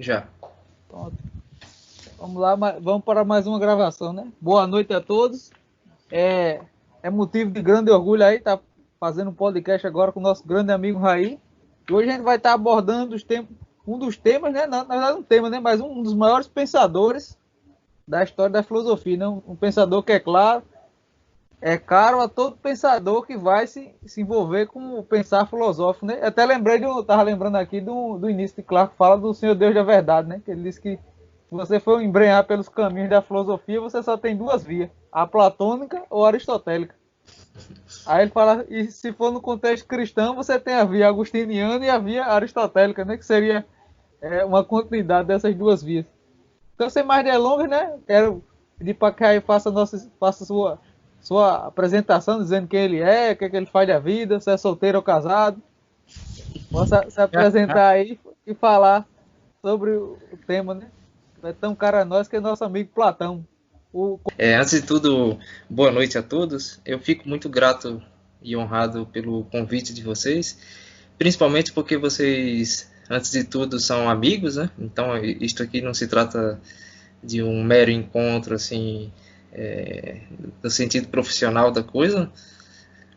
Já. Pronto. Vamos lá, vamos para mais uma gravação, né? Boa noite a todos. É motivo de grande orgulho aí, tá fazendo um podcast agora com o nosso grande amigo Raí. E hoje a gente vai estar abordando um dos temas, né? Na verdade, um tema, né? Mas um dos maiores pensadores da história da filosofia, né? Um pensador que, é claro, é caro a todo pensador que vai se envolver com o pensar filosófico, né? Até lembrei estava lembrando aqui do início de Clarke, fala do Senhor Deus da Verdade, né? Que ele disse que se você for embrenhar pelos caminhos da filosofia, você só tem duas vias, a platônica ou a aristotélica. Aí ele fala, e se for no contexto cristão, você tem a via agustiniana e a via aristotélica, né? Que seria uma continuidade dessas duas vias. Então, sem mais delongas, né? Quero pedir para que aí faça sua apresentação, dizendo quem ele é, o que ele faz da vida, se é solteiro ou casado. Possa se apresentar aí e falar sobre o tema, né? É tão caro a nós que é nosso amigo Platão. Antes de tudo, boa noite a todos. Eu fico muito grato e honrado pelo convite de vocês, principalmente porque vocês, antes de tudo, são amigos, né? Então, isto aqui não se trata de um mero encontro, assim, no sentido profissional da coisa,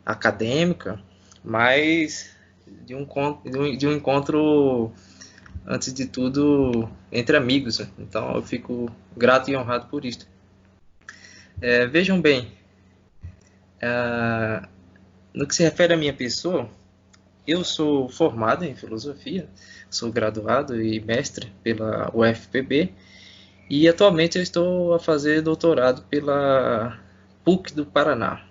acadêmica, mas de um encontro, antes de tudo, entre amigos. Né? Então, eu fico grato e honrado por isto. Vejam bem, no que se refere à minha pessoa, eu sou formado em filosofia, sou graduado e mestre pela UFPB e atualmente eu estou a fazer doutorado pela PUC do Paraná.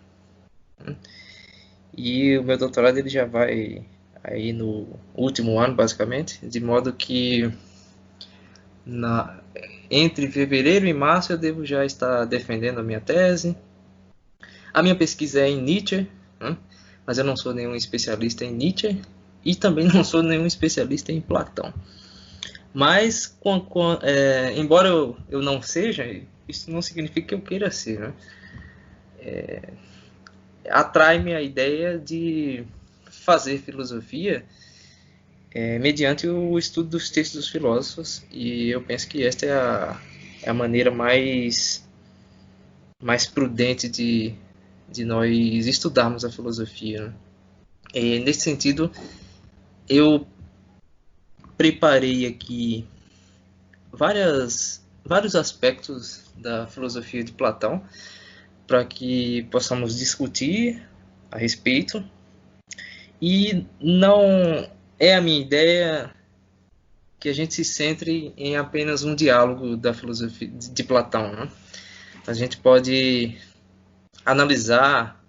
E o meu doutorado ele já vai aí no último ano, basicamente, de modo que entre fevereiro e março eu devo já estar defendendo a minha tese. A minha pesquisa é em Nietzsche, né? Mas eu não sou nenhum especialista em Nietzsche e também não sou nenhum especialista em Platão. Mas, embora eu não seja, isso não significa que eu queira ser. Né? Atrai-me a ideia de fazer filosofia mediante o estudo dos textos dos filósofos, e eu penso que esta é a maneira mais prudente de nós estudarmos a filosofia. Né? E, nesse sentido, eu preparei aqui vários aspectos da filosofia de Platão para que possamos discutir a respeito. E não é a minha ideia que a gente se centre em apenas um diálogo da filosofia de Platão. Né? A gente pode analisar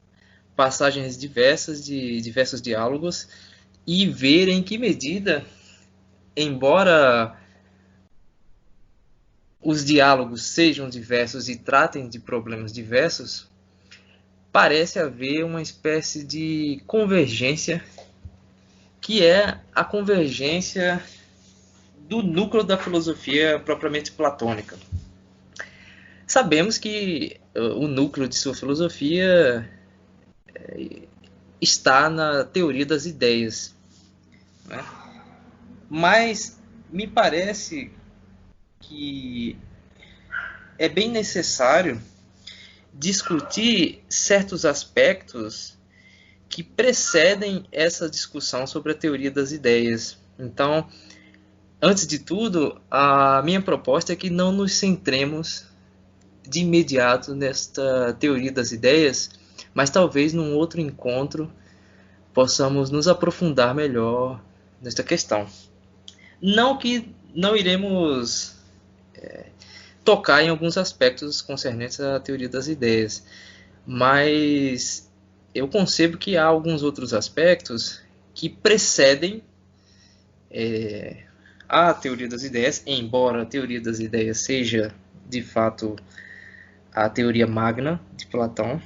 passagens diversas de diversos diálogos e ver em que medida, embora os diálogos sejam diversos e tratem de problemas diversos, parece haver uma espécie de convergência, que é a convergência do núcleo da filosofia propriamente platônica. Sabemos que o núcleo de sua filosofia está na teoria das ideias, né? Mas me parece que é bem necessário discutir certos aspectos que precedem essa discussão sobre a teoria das ideias. Então, antes de tudo, a minha proposta é que não nos centremos de imediato nesta teoria das ideias, mas talvez num outro encontro possamos nos aprofundar melhor nesta questão. Não que não iremos tocar em alguns aspectos concernentes à teoria das ideias, mas eu concebo que há alguns outros aspectos que precedem a teoria das ideias, embora a teoria das ideias seja, de fato, a teoria magna de Platão.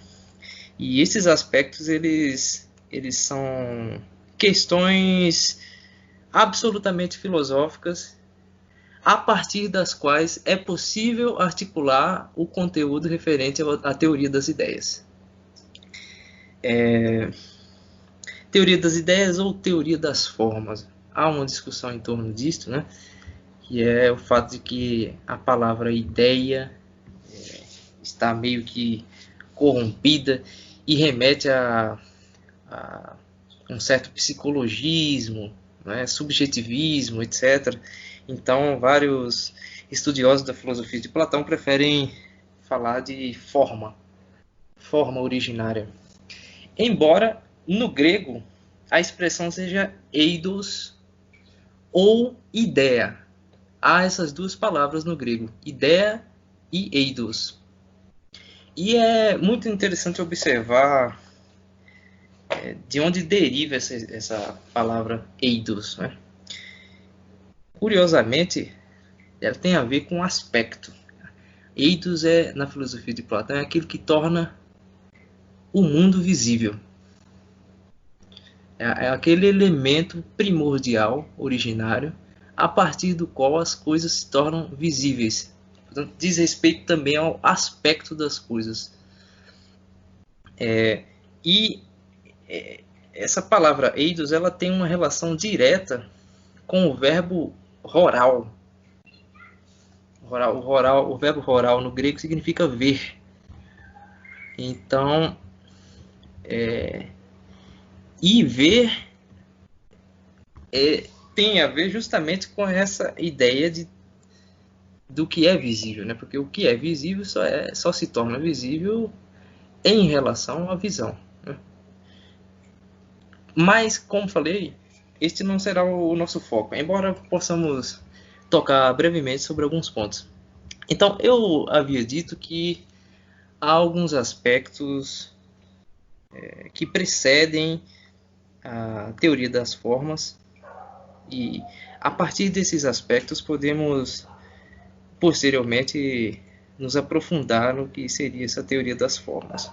E esses aspectos, eles são questões absolutamente filosóficas, a partir das quais é possível articular o conteúdo referente à teoria das ideias. Teoria das ideias ou teoria das formas. Há uma discussão em torno disto, né? que é o fato de que a palavra ideia está meio que corrompida e remete a um certo psicologismo, né, subjetivismo, etc. Então, vários estudiosos da filosofia de Platão preferem falar de forma originária. Embora, no grego, a expressão seja eidos ou ideia. Há essas duas palavras no grego, ideia e eidos. E é muito interessante observar de onde deriva essa palavra eidos, né? Curiosamente, ela tem a ver com aspecto. Eidos na filosofia de Platão, é aquilo que torna o mundo visível. É aquele elemento primordial, originário, a partir do qual as coisas se tornam visíveis. Portanto, diz respeito também ao aspecto das coisas. Essa palavra eidos, ela tem uma relação direta com o verbo horal. O verbo horal no grego significa ver. Então, e ver tem a ver justamente com essa ideia do que é visível, né? Porque o que é visível só se torna visível em relação à visão, né? Mas, como falei, este não será o nosso foco, embora possamos tocar brevemente sobre alguns pontos. Então, eu havia dito que há alguns aspectos que precedem a teoria das formas, e a partir desses aspectos podemos posteriormente nos aprofundar no que seria essa teoria das formas.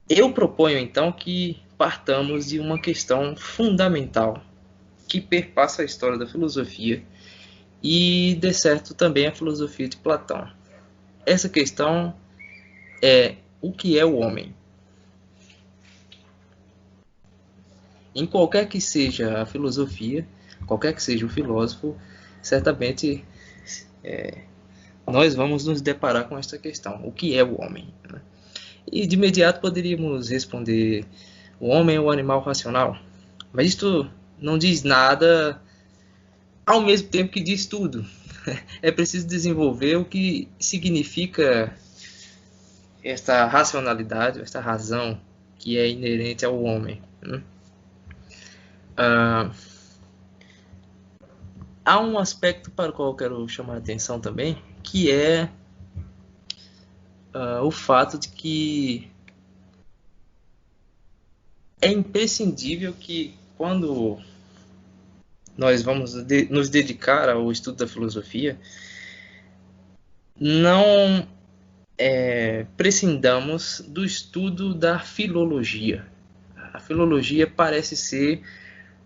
Eu proponho então que partamos de uma questão fundamental que perpassa a história da filosofia e, de certo, também a filosofia de Platão. Essa questão é: o que é o homem? Em qualquer que seja a filosofia, qualquer que seja o filósofo, certamente nós vamos nos deparar com esta questão: o que é o homem? E de imediato poderíamos responder: o homem é o animal racional. Mas isto não diz nada ao mesmo tempo que diz tudo. É preciso desenvolver o que significa esta racionalidade, esta razão que é inerente ao homem. Há um aspecto para o qual eu quero chamar a atenção também, que é o fato de que é imprescindível que, quando nós vamos nos dedicar ao estudo da filosofia, não prescindamos do estudo da filologia. A filologia parece ser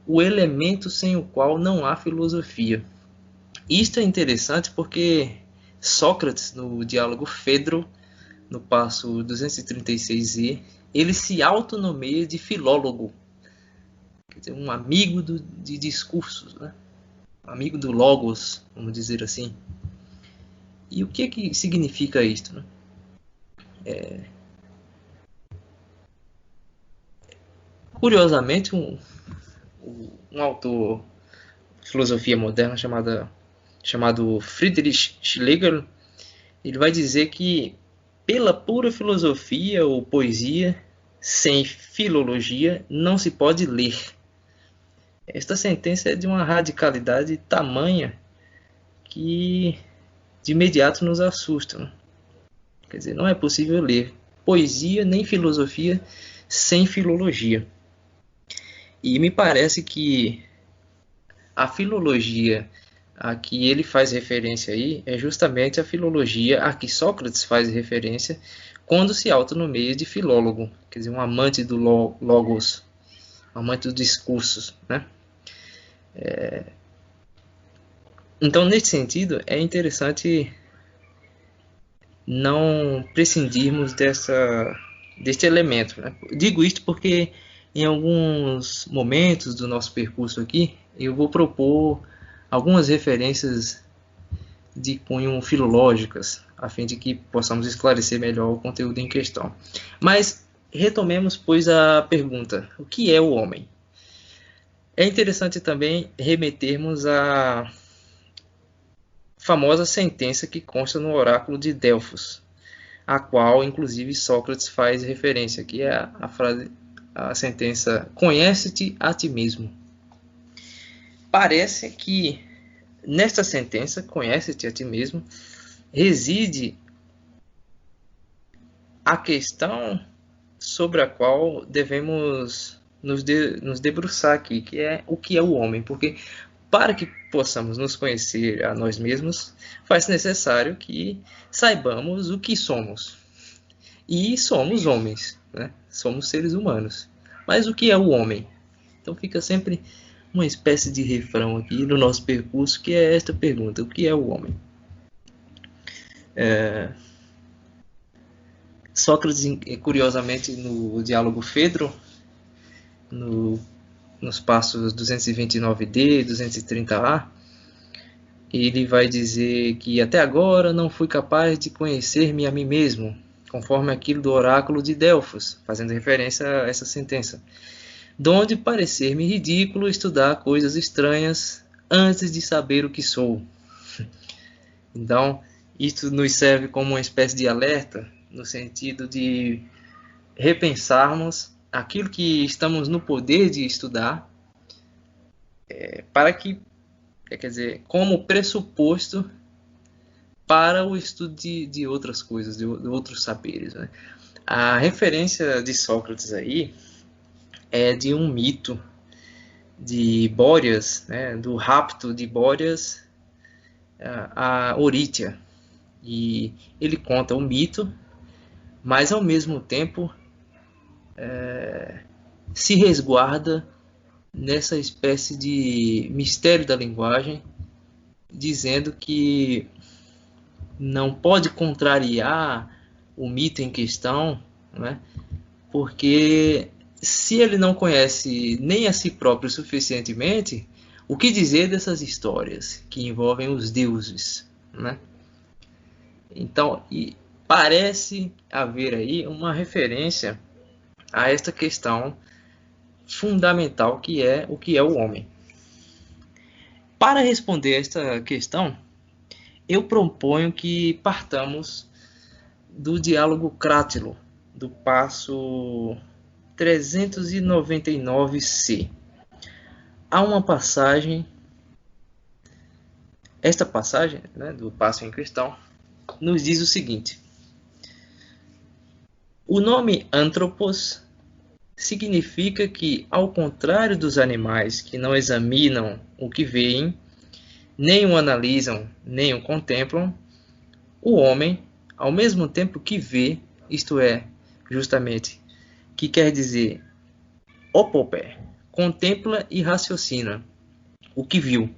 o elemento sem o qual não há filosofia. Isto é interessante porque Sócrates, no diálogo Fedro, no passo 236e, ele se autonomeia de filólogo, quer dizer, um amigo de discursos, né? Amigo do logos, vamos dizer assim. E o que significa isto, né? Curiosamente, um autor de filosofia moderna chamado Friedrich Schlegel, ele vai dizer que, pela pura filosofia ou poesia, sem filologia, não se pode ler. Esta sentença é de uma radicalidade tamanha que de imediato nos assusta, né? Quer dizer, não é possível ler poesia nem filosofia sem filologia. E me parece que a filologia a que ele faz referência aí é justamente a filologia a que Sócrates faz referência quando se autonomeia de filólogo, quer dizer, um amante do logos, um amante dos discursos, né? Então, nesse sentido, é interessante não prescindirmos deste elemento, né? Digo isto porque em alguns momentos do nosso percurso aqui eu vou propor algumas referências de cunho filológicas, a fim de que possamos esclarecer melhor o conteúdo em questão. Mas retomemos, pois, a pergunta: o que é o homem? É interessante também remetermos à famosa sentença que consta no oráculo de Delfos, a qual, inclusive, Sócrates faz referência, que é a frase, a sentença: conhece-te a ti mesmo. Parece que nesta sentença, conhece-te a ti mesmo, reside a questão sobre a qual devemos nos debruçar aqui, que é o que é o homem, porque para que possamos nos conhecer a nós mesmos, faz necessário que saibamos o que somos. E somos homens, né? Somos seres humanos. Mas o que é o homem? Então fica sempre uma espécie de refrão aqui no nosso percurso, que é esta pergunta: o que é o homem? Sócrates, curiosamente, no diálogo Fedro, nos passos 229d e 230a, ele vai dizer que até agora não fui capaz de conhecer-me a mim mesmo, conforme aquilo do oráculo de Delfos, fazendo referência a essa sentença, donde parecer-me ridículo estudar coisas estranhas antes de saber o que sou. Então, isto nos serve como uma espécie de alerta, no sentido de repensarmos aquilo que estamos no poder de estudar, para que, quer dizer, como pressuposto para o estudo de outras coisas, de outros saberes, né? A referência de Sócrates aí é de um mito de Bóreas, né, do rapto de Bóreas a Orítia. E ele conta o mito, mas ao mesmo tempo se resguarda nessa espécie de mistério da linguagem, dizendo que não pode contrariar o mito em questão, né? Porque se ele não conhece nem a si próprio suficientemente, o que dizer dessas histórias que envolvem os deuses, né? Então, parece haver aí uma referência a esta questão fundamental, que é o que é o homem. Para responder esta questão, eu proponho que partamos do diálogo Crátilo, do passo 399c. Há uma passagem, esta passagem, né, do passo em questão, nos diz o seguinte: o nome Anthropos significa que, ao contrário dos animais que não examinam o que veem, nem o analisam, nem o contemplam, o homem, ao mesmo tempo que vê, isto é, justamente, que quer dizer opopé, contempla e raciocina o que viu.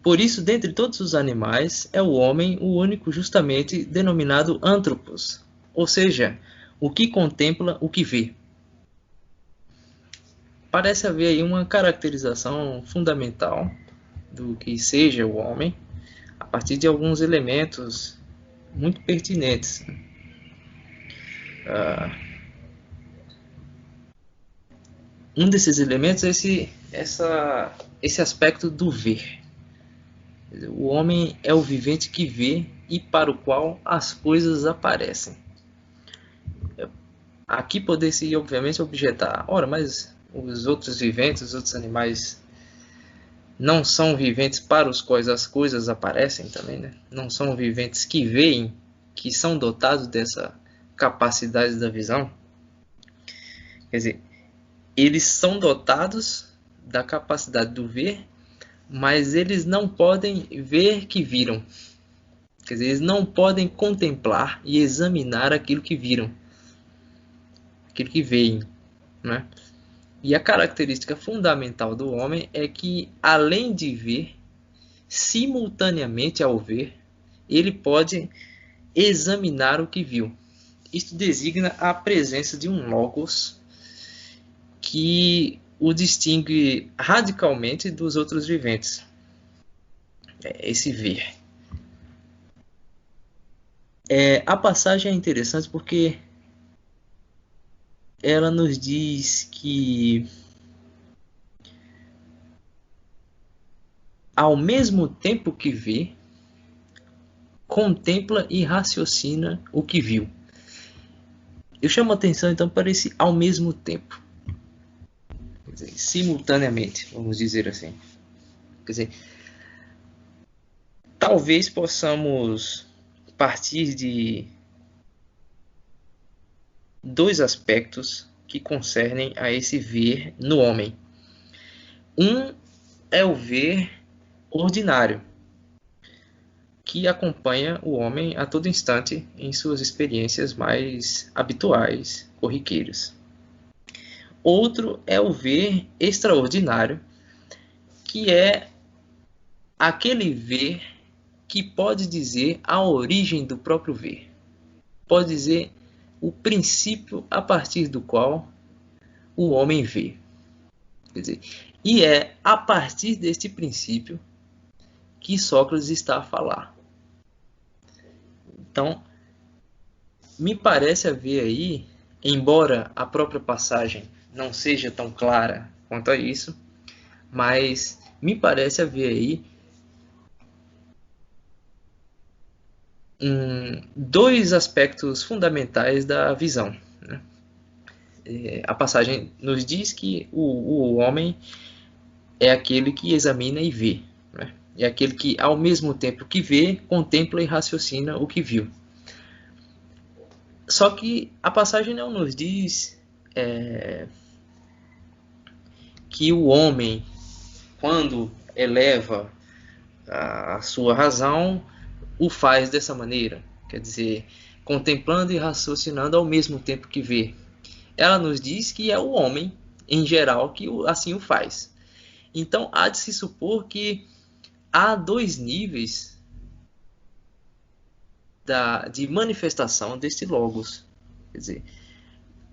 Por isso, dentre todos os animais, é o homem o único justamente denominado Anthropos, ou seja, o que contempla o que vê. Parece haver aí uma caracterização fundamental do que seja o homem, a partir de alguns elementos muito pertinentes. Um desses elementos é esse aspecto do ver. O homem é o vivente que vê e para o qual as coisas aparecem. Aqui poder-se, obviamente, objetar: ora, mas os outros viventes, os outros animais, não são viventes para os quais as coisas aparecem também, né? Não são viventes que veem, que são dotados dessa capacidade da visão? Quer dizer, eles são dotados da capacidade do ver, mas eles não podem ver que viram. Quer dizer, eles não podem contemplar e examinar aquilo que viram, aquilo que veem, né? E a característica fundamental do homem é que, além de ver, simultaneamente ao ver, ele pode examinar o que viu. Isto designa a presença de um logos que o distingue radicalmente dos outros viventes. esse ver. A passagem é interessante porque ela nos diz que, ao mesmo tempo que vê, contempla e raciocina o que viu. Eu chamo a atenção então para esse ao mesmo tempo. Quer dizer, simultaneamente, vamos dizer assim. Quer dizer, talvez possamos partir de dois aspectos que concernem a esse ver no homem. Um é o ver ordinário, que acompanha o homem a todo instante em suas experiências mais habituais, corriqueiras. Outro é o ver extraordinário, que é aquele ver que pode dizer a origem do próprio ver. Pode dizer o princípio a partir do qual o homem vê. Quer dizer, e é a partir deste princípio que Sócrates está a falar. Então, me parece haver aí, embora a própria passagem não seja tão clara quanto a isso, mas me parece haver aí dois aspectos fundamentais da visão. Né? A passagem nos diz que o homem é aquele que examina e vê. Né? É aquele que, ao mesmo tempo que vê, contempla e raciocina o que viu. Só que a passagem não nos diz que o homem, quando eleva a sua razão, o faz dessa maneira. Quer dizer, contemplando e raciocinando ao mesmo tempo que vê. Ela nos diz que é o homem, em geral, que assim o faz. Então, há de se supor que há dois níveis de manifestação deste logos. Quer dizer,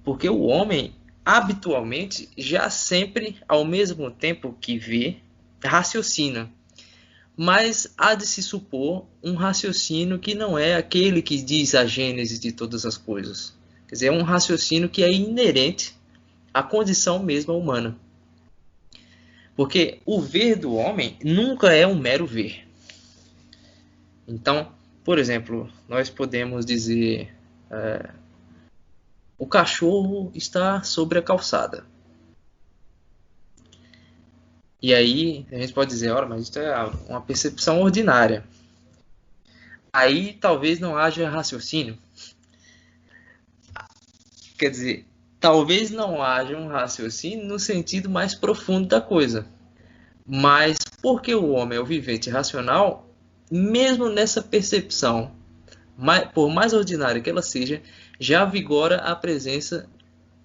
porque o homem, habitualmente, já sempre, ao mesmo tempo que vê, raciocina. Mas há de se supor um raciocínio que não é aquele que diz a gênese de todas as coisas. Quer dizer, é um raciocínio que é inerente à condição mesma humana. Porque o ver do homem nunca é um mero ver. Então, por exemplo, nós podemos dizer o cachorro está sobre a calçada. E aí a gente pode dizer, ora, mas isso é uma percepção ordinária. Aí talvez não haja raciocínio. Quer dizer, talvez não haja um raciocínio no sentido mais profundo da coisa. Mas porque o homem é o vivente racional, mesmo nessa percepção, por mais ordinária que ela seja, já vigora a presença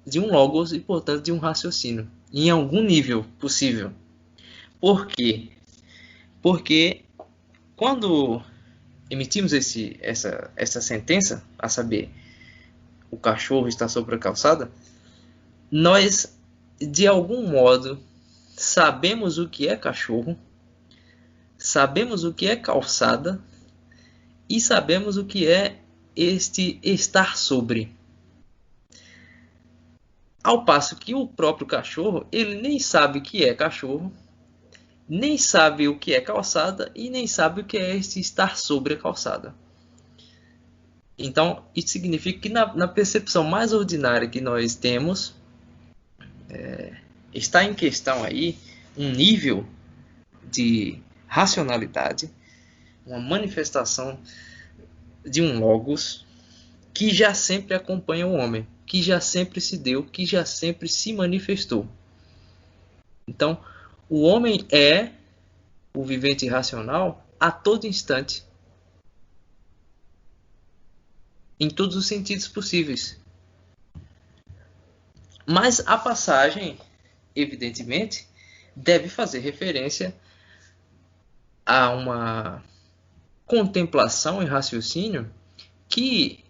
de um logos e, portanto, de um raciocínio, em algum nível possível. Por quê? Porque quando emitimos essa sentença, a saber, o cachorro está sobre a calçada, nós, de algum modo, sabemos o que é cachorro, sabemos o que é calçada e sabemos o que é este estar sobre. Ao passo que o próprio cachorro, ele nem sabe o que é cachorro, nem sabe o que é calçada e nem sabe o que é este estar sobre a calçada. Então, isso significa que na percepção mais ordinária que nós temos, está em questão aí um nível de racionalidade, uma manifestação de um logos que já sempre acompanha o homem, que já sempre se deu, que já sempre se manifestou. Então, o homem é o vivente racional a todo instante, em todos os sentidos possíveis. Mas a passagem, evidentemente, deve fazer referência a uma contemplação e raciocínio que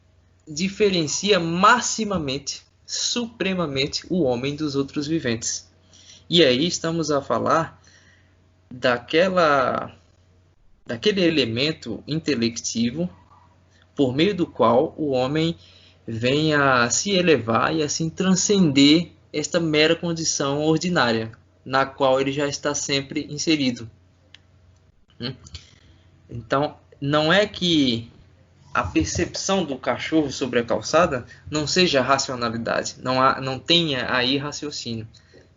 diferencia maximamente, supremamente, o homem dos outros viventes. E aí estamos a falar daquela daquele elemento intelectivo por meio do qual o homem vem a se elevar e assim transcender esta mera condição ordinária, na qual ele já está sempre inserido. Então, não é que a percepção do cachorro sobre a calçada não seja racionalidade, não tenha aí raciocínio.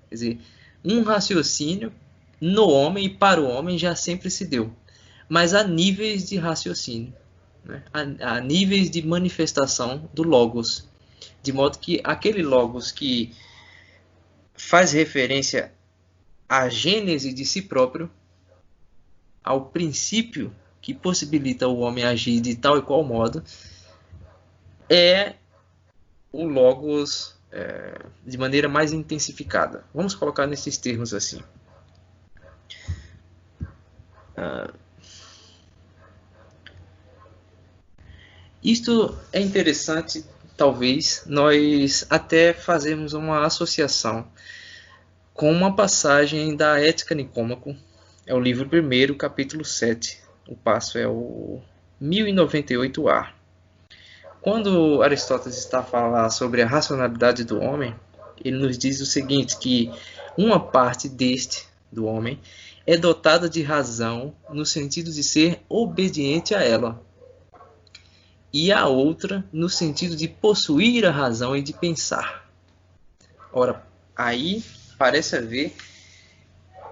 Quer dizer, um raciocínio no homem e para o homem já sempre se deu, mas há níveis de raciocínio, né? Há níveis de manifestação do logos, de modo que aquele logos que faz referência à gênese de si próprio, ao princípio que possibilita o homem agir de tal e qual modo, é o logos de maneira mais intensificada. Vamos colocar nesses termos assim. Isto é interessante, talvez, nós até fazermos uma associação com uma passagem da Ética Nicômaco, é o livro 1, capítulo 7. O passo é o 1098A. Quando Aristóteles está a falar sobre a racionalidade do homem, ele nos diz o seguinte, que uma parte do homem, é dotada de razão no sentido de ser obediente a ela, e a outra no sentido de possuir a razão e de pensar. Ora, aí parece haver,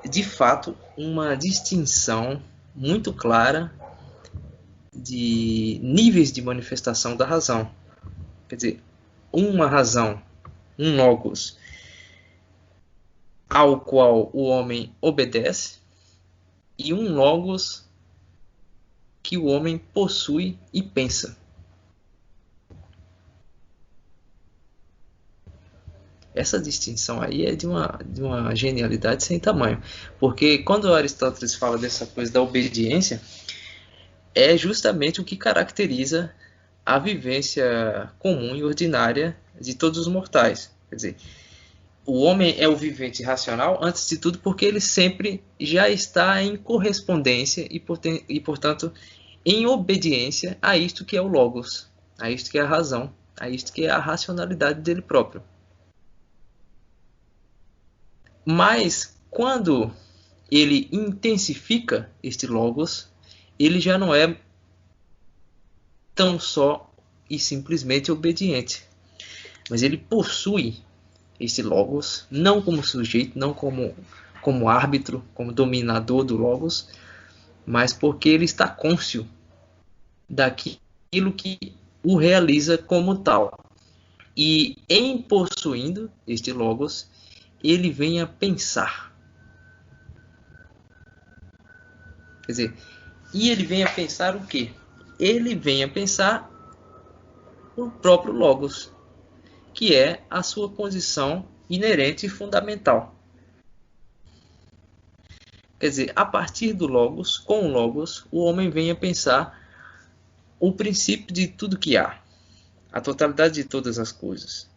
de fato, uma distinção muito clara de níveis de manifestação da razão. Quer dizer, uma razão, um logos, ao qual o homem obedece, e um logos que o homem possui e pensa. Essa distinção aí é de uma genialidade sem tamanho, porque quando Aristóteles fala dessa coisa da obediência, é justamente o que caracteriza a vivência comum e ordinária de todos os mortais. Quer dizer, o homem é o vivente racional, antes de tudo, porque ele sempre já está em correspondência e portanto, em obediência a isto que é o logos, a isto que é a razão, a isto que é a racionalidade dele próprio. Mas, quando ele intensifica este logos, ele já não é tão só e simplesmente obediente, mas ele possui esse logos, não como sujeito, não como árbitro, como dominador do logos, mas porque ele está cônscio daquilo que o realiza como tal. E em possuindo este logos, ele vem a pensar. Quer dizer, e ele vem a pensar o quê? Ele vem a pensar o próprio logos, que é a sua condição inerente e fundamental. Quer dizer, a partir do logos, com o logos, o homem vem a pensar o princípio de tudo que há, a totalidade de todas as coisas.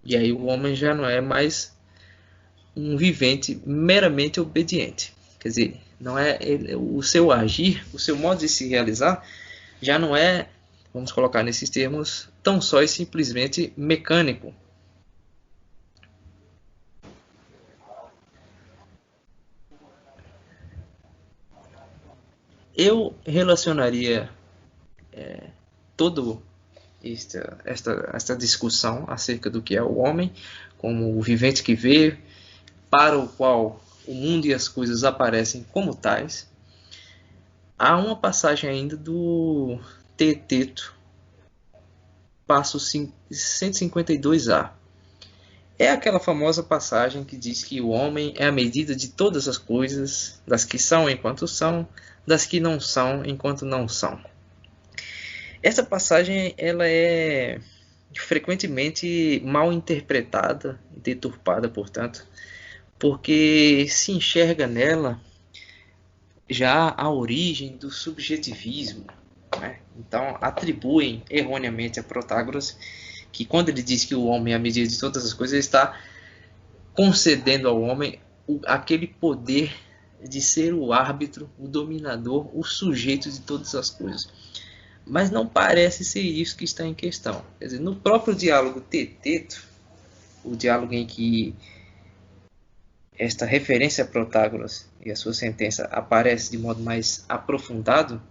E aí o homem já não é mais um vivente meramente obediente. Quer dizer, não é o seu agir, o seu modo de se realizar, já não é, vamos colocar nesses termos, tão só e simplesmente mecânico. Eu relacionaria toda esta discussão acerca do que é o homem, como o vivente que vê, para o qual o mundo e as coisas aparecem como tais. Há uma passagem ainda do Teeteto, passo 152a. É aquela famosa passagem que diz que o homem é a medida de todas as coisas, das que são enquanto são, das que não são enquanto não são. Essa passagem ela é frequentemente mal interpretada, deturpada, portanto, porque se enxerga nela já a origem do subjetivismo, né? Então atribuem erroneamente a Protágoras que quando ele diz que o homem é a medida de todas as coisas, ele está concedendo ao homem aquele poder de ser o árbitro, o dominador, o sujeito de todas as coisas. Mas não parece ser isso que está em questão. Quer dizer, no próprio diálogo Teteto, o diálogo em que esta referência a Protágoras e a sua sentença aparece de modo mais aprofundado,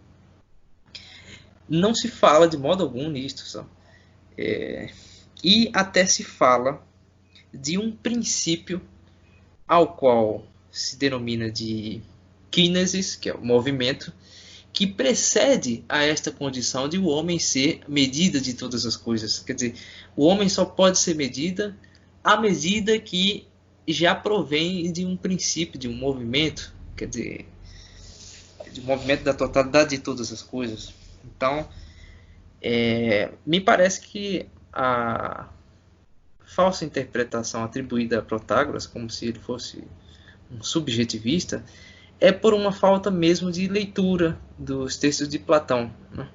não se fala de modo algum nisto. E até se fala de um princípio ao qual se denomina de kínesis, que é o movimento, que precede a esta condição de o homem ser medida de todas as coisas. Quer dizer, o homem só pode ser medida à medida que já provém de um princípio, de um movimento, quer dizer, de um movimento da totalidade de todas as coisas. Então, me parece que a falsa interpretação atribuída a Protágoras, como se ele fosse um subjetivista, é por uma falta mesmo de leitura dos textos de Platão, né?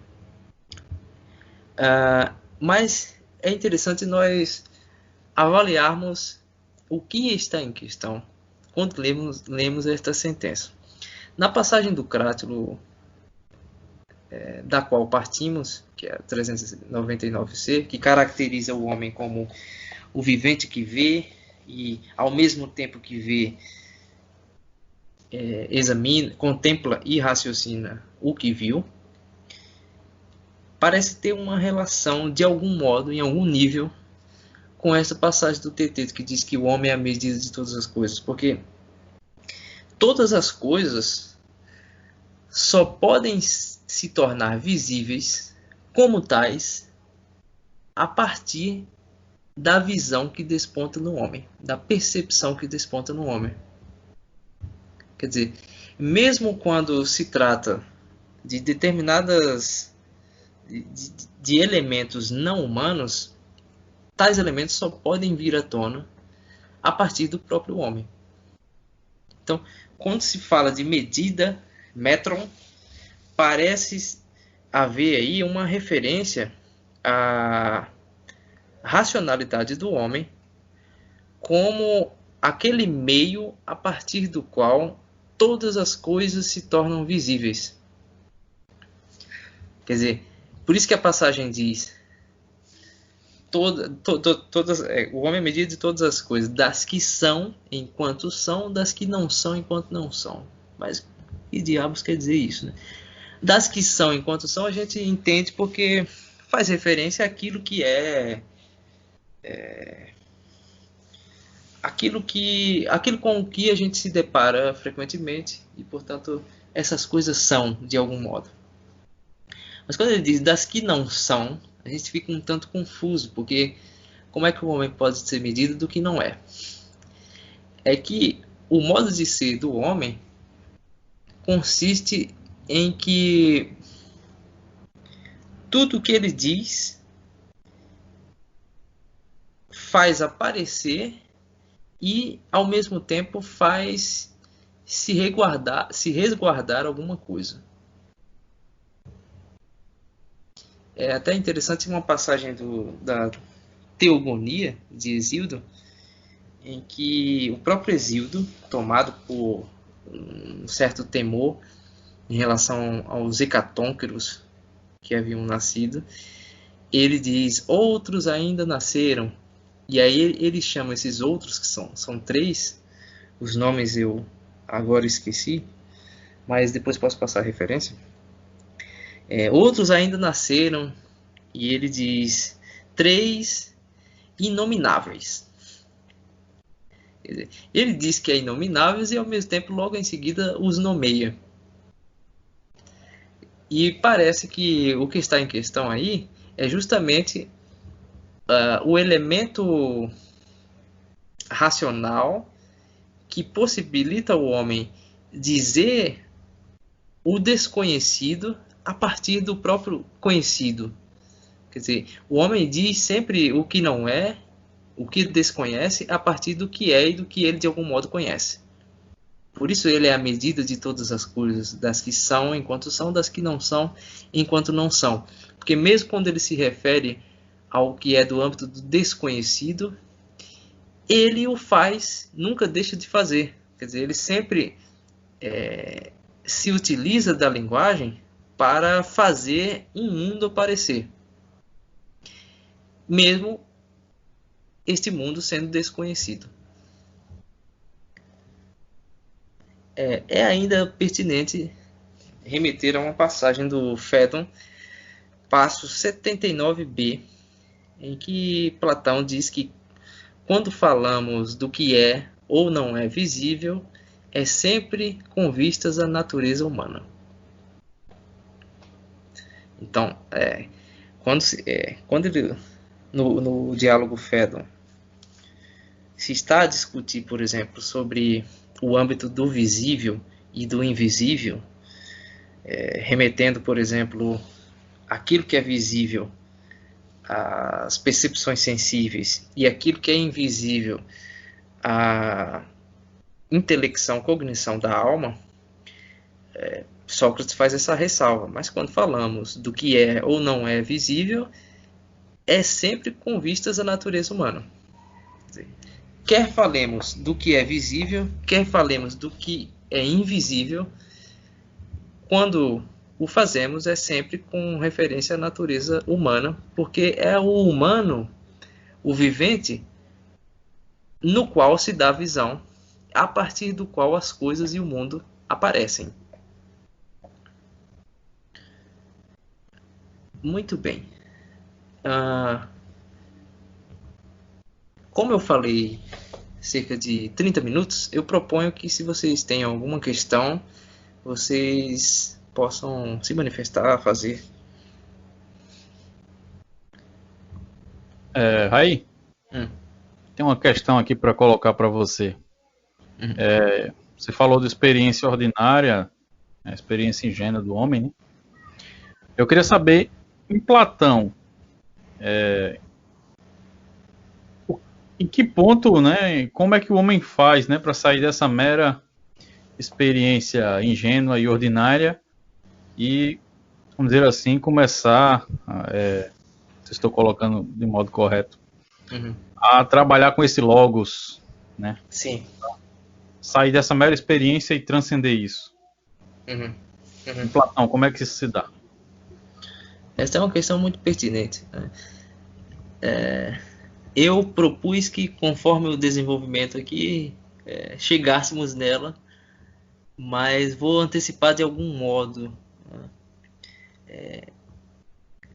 Mas é interessante nós avaliarmos o que está em questão quando lemos esta sentença. Na passagem do Crátulo, da qual partimos, que é a 399c, que caracteriza o homem como o vivente que vê e, ao mesmo tempo que vê, examina, contempla e raciocina o que viu, parece ter uma relação, de algum modo, em algum nível, com essa passagem do Teteto, que diz que o homem é a medida de todas as coisas. Porque todas as coisas só podem se tornar visíveis como tais a partir da visão que desponta no homem, da percepção que desponta no homem. Quer dizer, mesmo quando se trata de determinadas de elementos não humanos, tais elementos só podem vir à tona a partir do próprio homem. Então, quando se fala de medida, metron, parece haver aí uma referência à racionalidade do homem como aquele meio a partir do qual todas as coisas se tornam visíveis. Quer dizer, por isso que a passagem diz o homem é medida de todas as coisas, das que são enquanto são, das que não são enquanto não são. Mas que diabos quer dizer isso, né? Das que são enquanto são a gente entende porque faz referência àquilo que aquilo com o que a gente se depara frequentemente e, portanto, essas coisas são de algum modo. Mas quando ele diz das que não são, a gente fica um tanto confuso, porque como é que o homem pode ser medido do que não é? É que o modo de ser do homem consiste em que tudo o que ele diz faz aparecer e, ao mesmo tempo, faz se resguardar alguma coisa. É até interessante uma passagem da Teogonia de Hesíodo, em que o próprio Hesíodo, tomado por um certo temor em relação aos hecatônqueros que haviam nascido, ele diz, outros ainda nasceram. E aí ele chama esses outros, que são 3, os nomes eu agora esqueci, mas depois posso passar a referência. Outros ainda nasceram, e ele diz 3 inomináveis. Quer dizer, ele diz que é inomináveis e ao mesmo tempo logo em seguida os nomeia. E parece que o que está em questão aí é justamente o elemento racional que possibilita o homem dizer o desconhecido a partir do próprio conhecido. Quer dizer, o homem diz sempre o que não é, o que desconhece, a partir do que é e do que ele de algum modo conhece. Por isso ele é a medida de todas as coisas, das que são enquanto são, das que não são enquanto não são. Porque mesmo quando ele se refere ao que é do âmbito do desconhecido, ele o faz, nunca deixa de fazer. Quer dizer, ele sempre se utiliza da linguagem para fazer um mundo aparecer, mesmo este mundo sendo desconhecido. É ainda pertinente remeter a uma passagem do Fédon, passo 79b, em que Platão diz que quando falamos do que é ou não é visível, é sempre com vistas à natureza humana. Então, quando ele, no diálogo Fédon, se está a discutir, por exemplo, sobre o âmbito do visível e do invisível, remetendo, por exemplo, aquilo que é visível às percepções sensíveis e aquilo que é invisível à intelecção, cognição da alma, Sócrates faz essa ressalva. Mas quando falamos do que é ou não é visível, é sempre com vistas à natureza humana. Quer falemos do que é visível, quer falemos do que é invisível, quando o fazemos é sempre com referência à natureza humana, porque é o humano, o vivente, no qual se dá visão, a partir do qual as coisas e o mundo aparecem. Muito bem. Como eu falei cerca de 30 minutos, eu proponho que, se vocês têm alguma questão, vocês possam se manifestar, fazer. Raí, tem uma questão aqui para colocar para você. Você falou de experiência ordinária, a experiência ingênua do homem, né? Eu queria saber, em Platão, em que ponto, né, como é que o homem faz, né, para sair dessa mera experiência ingênua e ordinária e, vamos dizer assim, começar, se estou colocando de modo correto, a trabalhar com esse logos, né? Sim. Sair dessa mera experiência e transcender isso. Em Platão, como é que isso se dá? Essa é uma questão muito pertinente, né? Eu propus que, conforme o desenvolvimento aqui, chegássemos nela, mas vou antecipar de algum modo.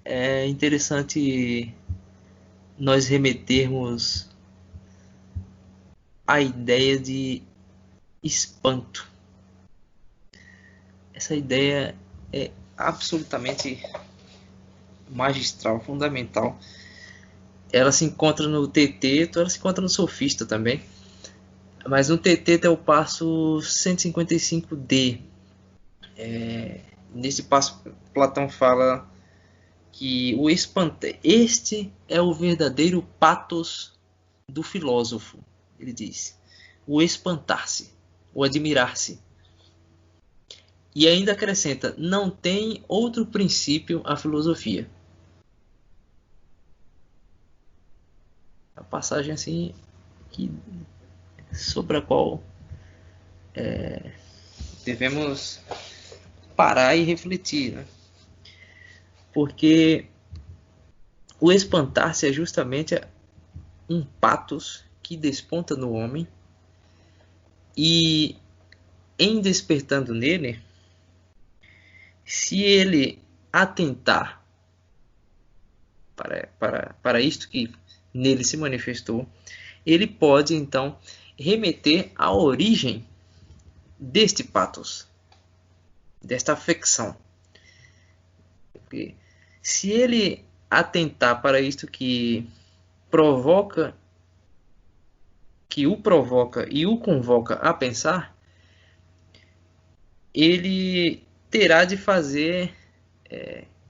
É interessante nós remetermos à ideia de espanto. Essa ideia é absolutamente magistral, fundamental. Ela se encontra no Teteto, ela se encontra no Sofista também. Mas no Teteto é o passo 155D. Nesse passo, Platão fala que este é o verdadeiro pathos do filósofo. Ele diz: o espantar-se, o admirar-se. E ainda acrescenta: não tem outro princípio a filosofia. A passagem assim sobre a qual devemos parar e refletir, né? Porque o espantar-se é justamente um pathos que desponta no homem, e em despertando nele, se ele atentar para isto que nele se manifestou, ele pode então remeter à origem deste pathos, desta afecção. Porque se ele atentar para isto que provoca, que o provoca e o convoca a pensar, ele terá de fazer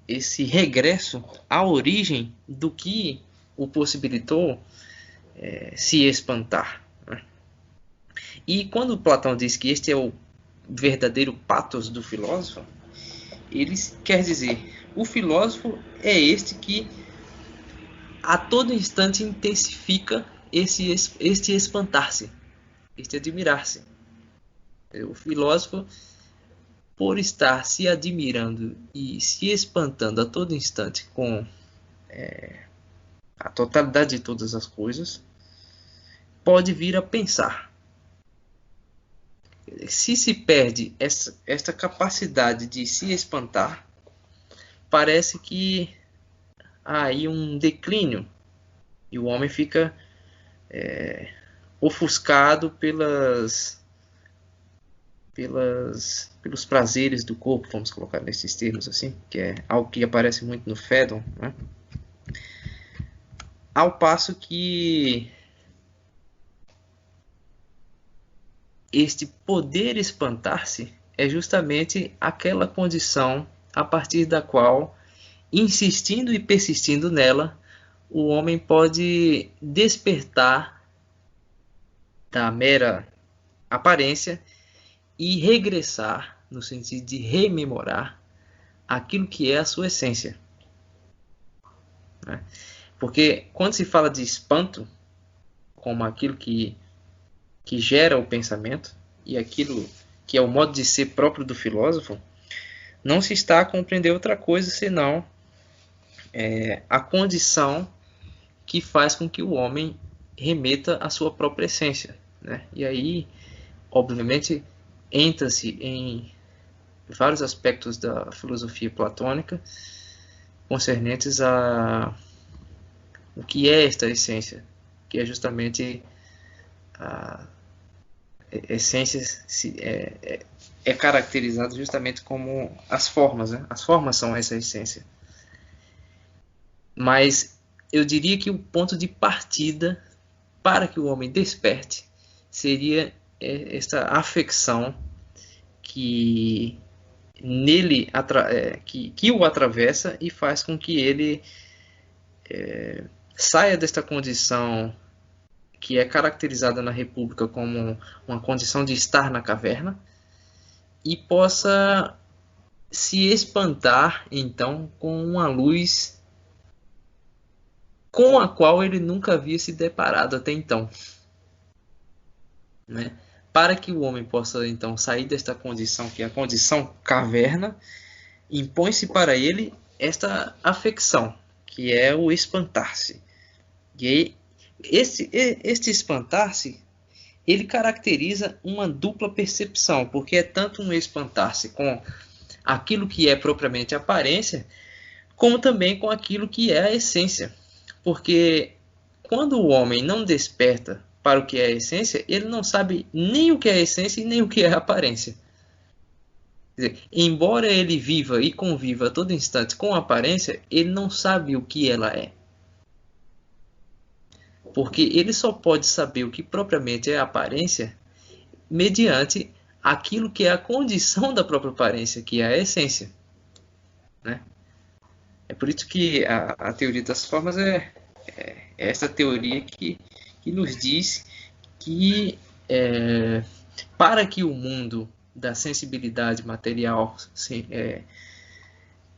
esse regresso à origem do que o possibilitou se espantar, né? E quando Platão diz que este é o verdadeiro pathos do filósofo, ele quer dizer, o filósofo é este que a todo instante intensifica este espantar-se, este admirar-se. O filósofo, por estar se admirando e se espantando a todo instante com a totalidade de todas as coisas, pode vir a pensar. Se perde esta capacidade de se espantar, parece que há aí um declínio e o homem fica ofuscado pelos prazeres do corpo, vamos colocar nesses termos assim, que é algo que aparece muito no Phaedon, né? Ao passo que este poder espantar-se é justamente aquela condição a partir da qual, insistindo e persistindo nela, o homem pode despertar da mera aparência e regressar, no sentido de rememorar, aquilo que é a sua essência. Né? Porque quando se fala de espanto, como aquilo que gera o pensamento, e aquilo que é o modo de ser próprio do filósofo, não se está a compreender outra coisa senão a condição que faz com que o homem remeta à sua própria essência. Né? E aí, obviamente, entra-se em vários aspectos da filosofia platônica concernentes a o que é esta essência, que é justamente a essência é caracterizada justamente como as formas, né? As formas são essa essência. Mas eu diria que o ponto de partida para que o homem desperte seria esta afecção que nele que o atravessa e faz com que ele saia desta condição que é caracterizada na República como uma condição de estar na caverna e possa se espantar então com uma luz com a qual ele nunca havia se deparado até então, né? Para que o homem possa então sair desta condição que é a condição caverna, impõe-se para ele esta afecção, que é o espantar-se. E aí, este espantar-se, ele caracteriza uma dupla percepção, porque é tanto um espantar-se com aquilo que é propriamente a aparência, como também com aquilo que é a essência. Porque quando o homem não desperta para o que é a essência, ele não sabe nem o que é a essência e nem o que é a aparência. Quer dizer, embora ele viva e conviva a todo instante com a aparência, ele não sabe o que ela é. Porque ele só pode saber o que propriamente é a aparência mediante aquilo que é a condição da própria aparência, que é a essência. Né? É por isso que a teoria das formas é essa teoria que nos diz que para que o mundo da sensibilidade material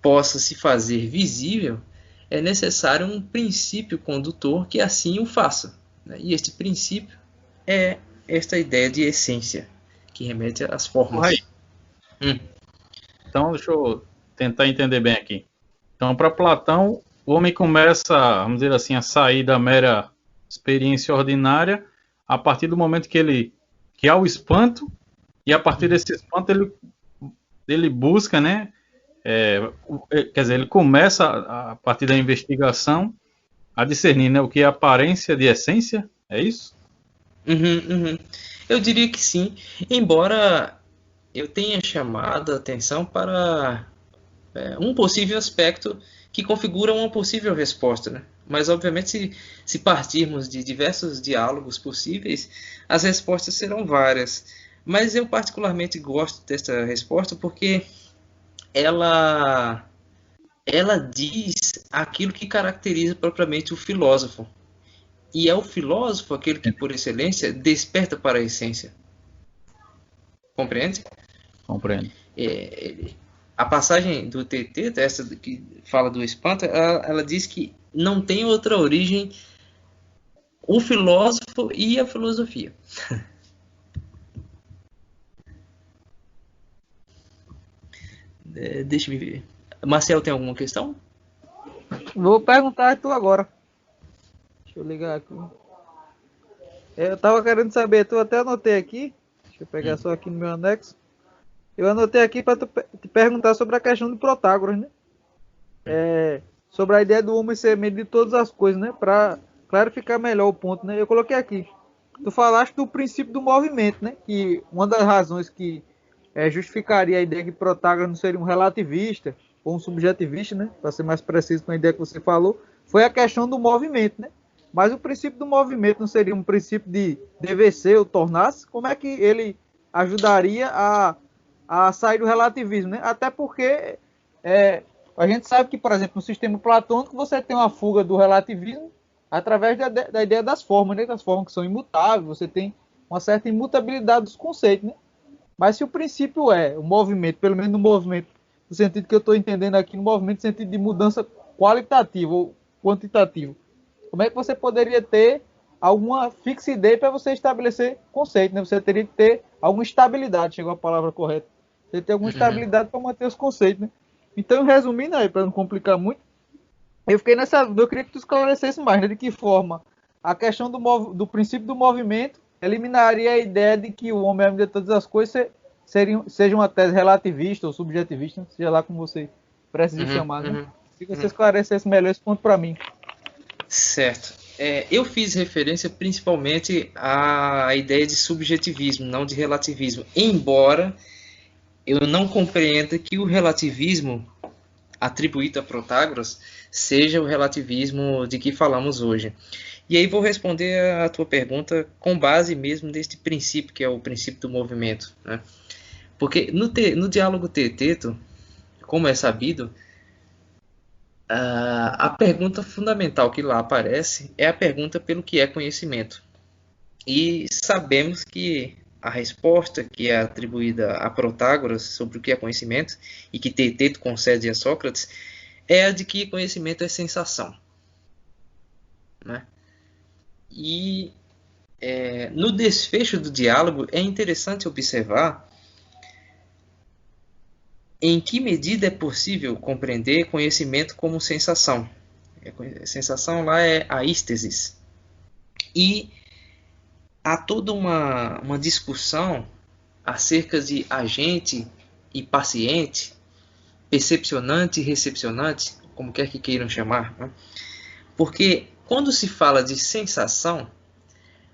possa se fazer visível, é necessário um princípio condutor que assim o faça. Né? E este princípio é esta ideia de essência, que remete às formas. Então, deixa eu tentar entender bem aqui. Então, para Platão, o homem começa, vamos dizer assim, a sair da mera experiência ordinária a partir do momento que há o espanto, e a partir desse espanto ele busca, né? Quer dizer, ele começa a partir da investigação a discernir, né, o que é aparência de essência, é isso? Eu diria que sim, embora eu tenha chamado a atenção para um possível aspecto que configura uma possível resposta, né? Mas obviamente se partirmos de diversos diálogos possíveis, as respostas serão várias. Mas eu particularmente gosto desta resposta porque ela diz aquilo que caracteriza propriamente o filósofo. E é o filósofo aquele que, por excelência, desperta para a essência. Compreende? Compreendo. A passagem do TT, essa que fala do espanto, ela diz que não tem outra origem o filósofo e a filosofia. Deixa eu ver. Marcel, tem alguma questão? Vou perguntar a tu agora. Deixa eu ligar aqui. Eu tava querendo saber, tu até anotei aqui. Deixa eu pegar só aqui no meu anexo. Eu anotei aqui para te perguntar sobre a questão de Protágoras, né? Sobre a ideia do homem ser meio de todas as coisas, né? Para clarificar melhor o ponto, né? Eu coloquei aqui. Tu falaste do princípio do movimento, né? Que uma das razões que justificaria a ideia que Protágoras não seria um relativista ou um subjetivista, né? Para ser mais preciso com a ideia que você falou, foi a questão do movimento, né? Mas o princípio do movimento não seria um princípio de dever ser ou tornar-se? Como é que ele ajudaria a sair do relativismo, né? Até porque a gente sabe que, por exemplo, no sistema platônico você tem uma fuga do relativismo através da ideia das formas, né? Das formas que são imutáveis, você tem uma certa imutabilidade dos conceitos, né? Mas se o princípio o movimento, pelo menos no movimento, no sentido que eu estou entendendo aqui, no movimento no sentido de mudança qualitativa ou quantitativa, como é que você poderia ter alguma fixidez para você estabelecer conceito, né? Você teria que ter alguma estabilidade, chegou a palavra correta. Você ter alguma estabilidade para manter os conceitos, né? Então, resumindo aí, para não complicar muito, eu fiquei nessa dúvida, eu queria que tu esclarecesse mais, né? De que forma a questão do princípio do movimento eliminaria a ideia de que o homem é a medida de todas as coisas seja uma tese relativista ou subjetivista, seja lá como você precisa chamar, né? Se você esclarecesse melhor esse ponto para mim. Certo. Eu fiz referência principalmente à ideia de subjetivismo, não de relativismo, embora eu não compreenda que o relativismo atribuído a Protágoras seja o relativismo de que falamos hoje. E aí vou responder a tua pergunta com base mesmo neste princípio, que é o princípio do movimento, né? Porque no diálogo teeteto, como é sabido, a pergunta fundamental que lá aparece é a pergunta pelo que é conhecimento. E sabemos que a resposta que é atribuída a Protágoras sobre o que é conhecimento e que Teeteto concede a Sócrates é a de que conhecimento é sensação, né? E no desfecho do diálogo é interessante observar em que medida é possível compreender conhecimento como sensação. A sensação lá é a ístesis. E há toda uma discussão acerca de agente e paciente, percepcionante e recepcionante, como quer que queiram chamar, né? Porque quando se fala de sensação,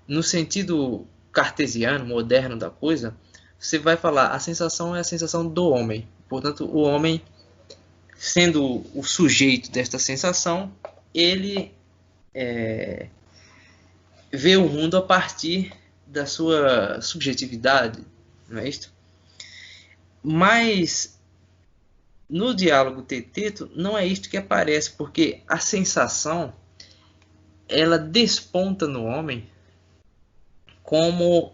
no sentido cartesiano, moderno da coisa, você vai falar a sensação é a sensação do homem. Portanto, o homem, sendo o sujeito desta sensação, ele vê o mundo a partir da sua subjetividade, não é isto? Mas no diálogo teeteto não é isto que aparece, porque a sensação ela desponta no homem como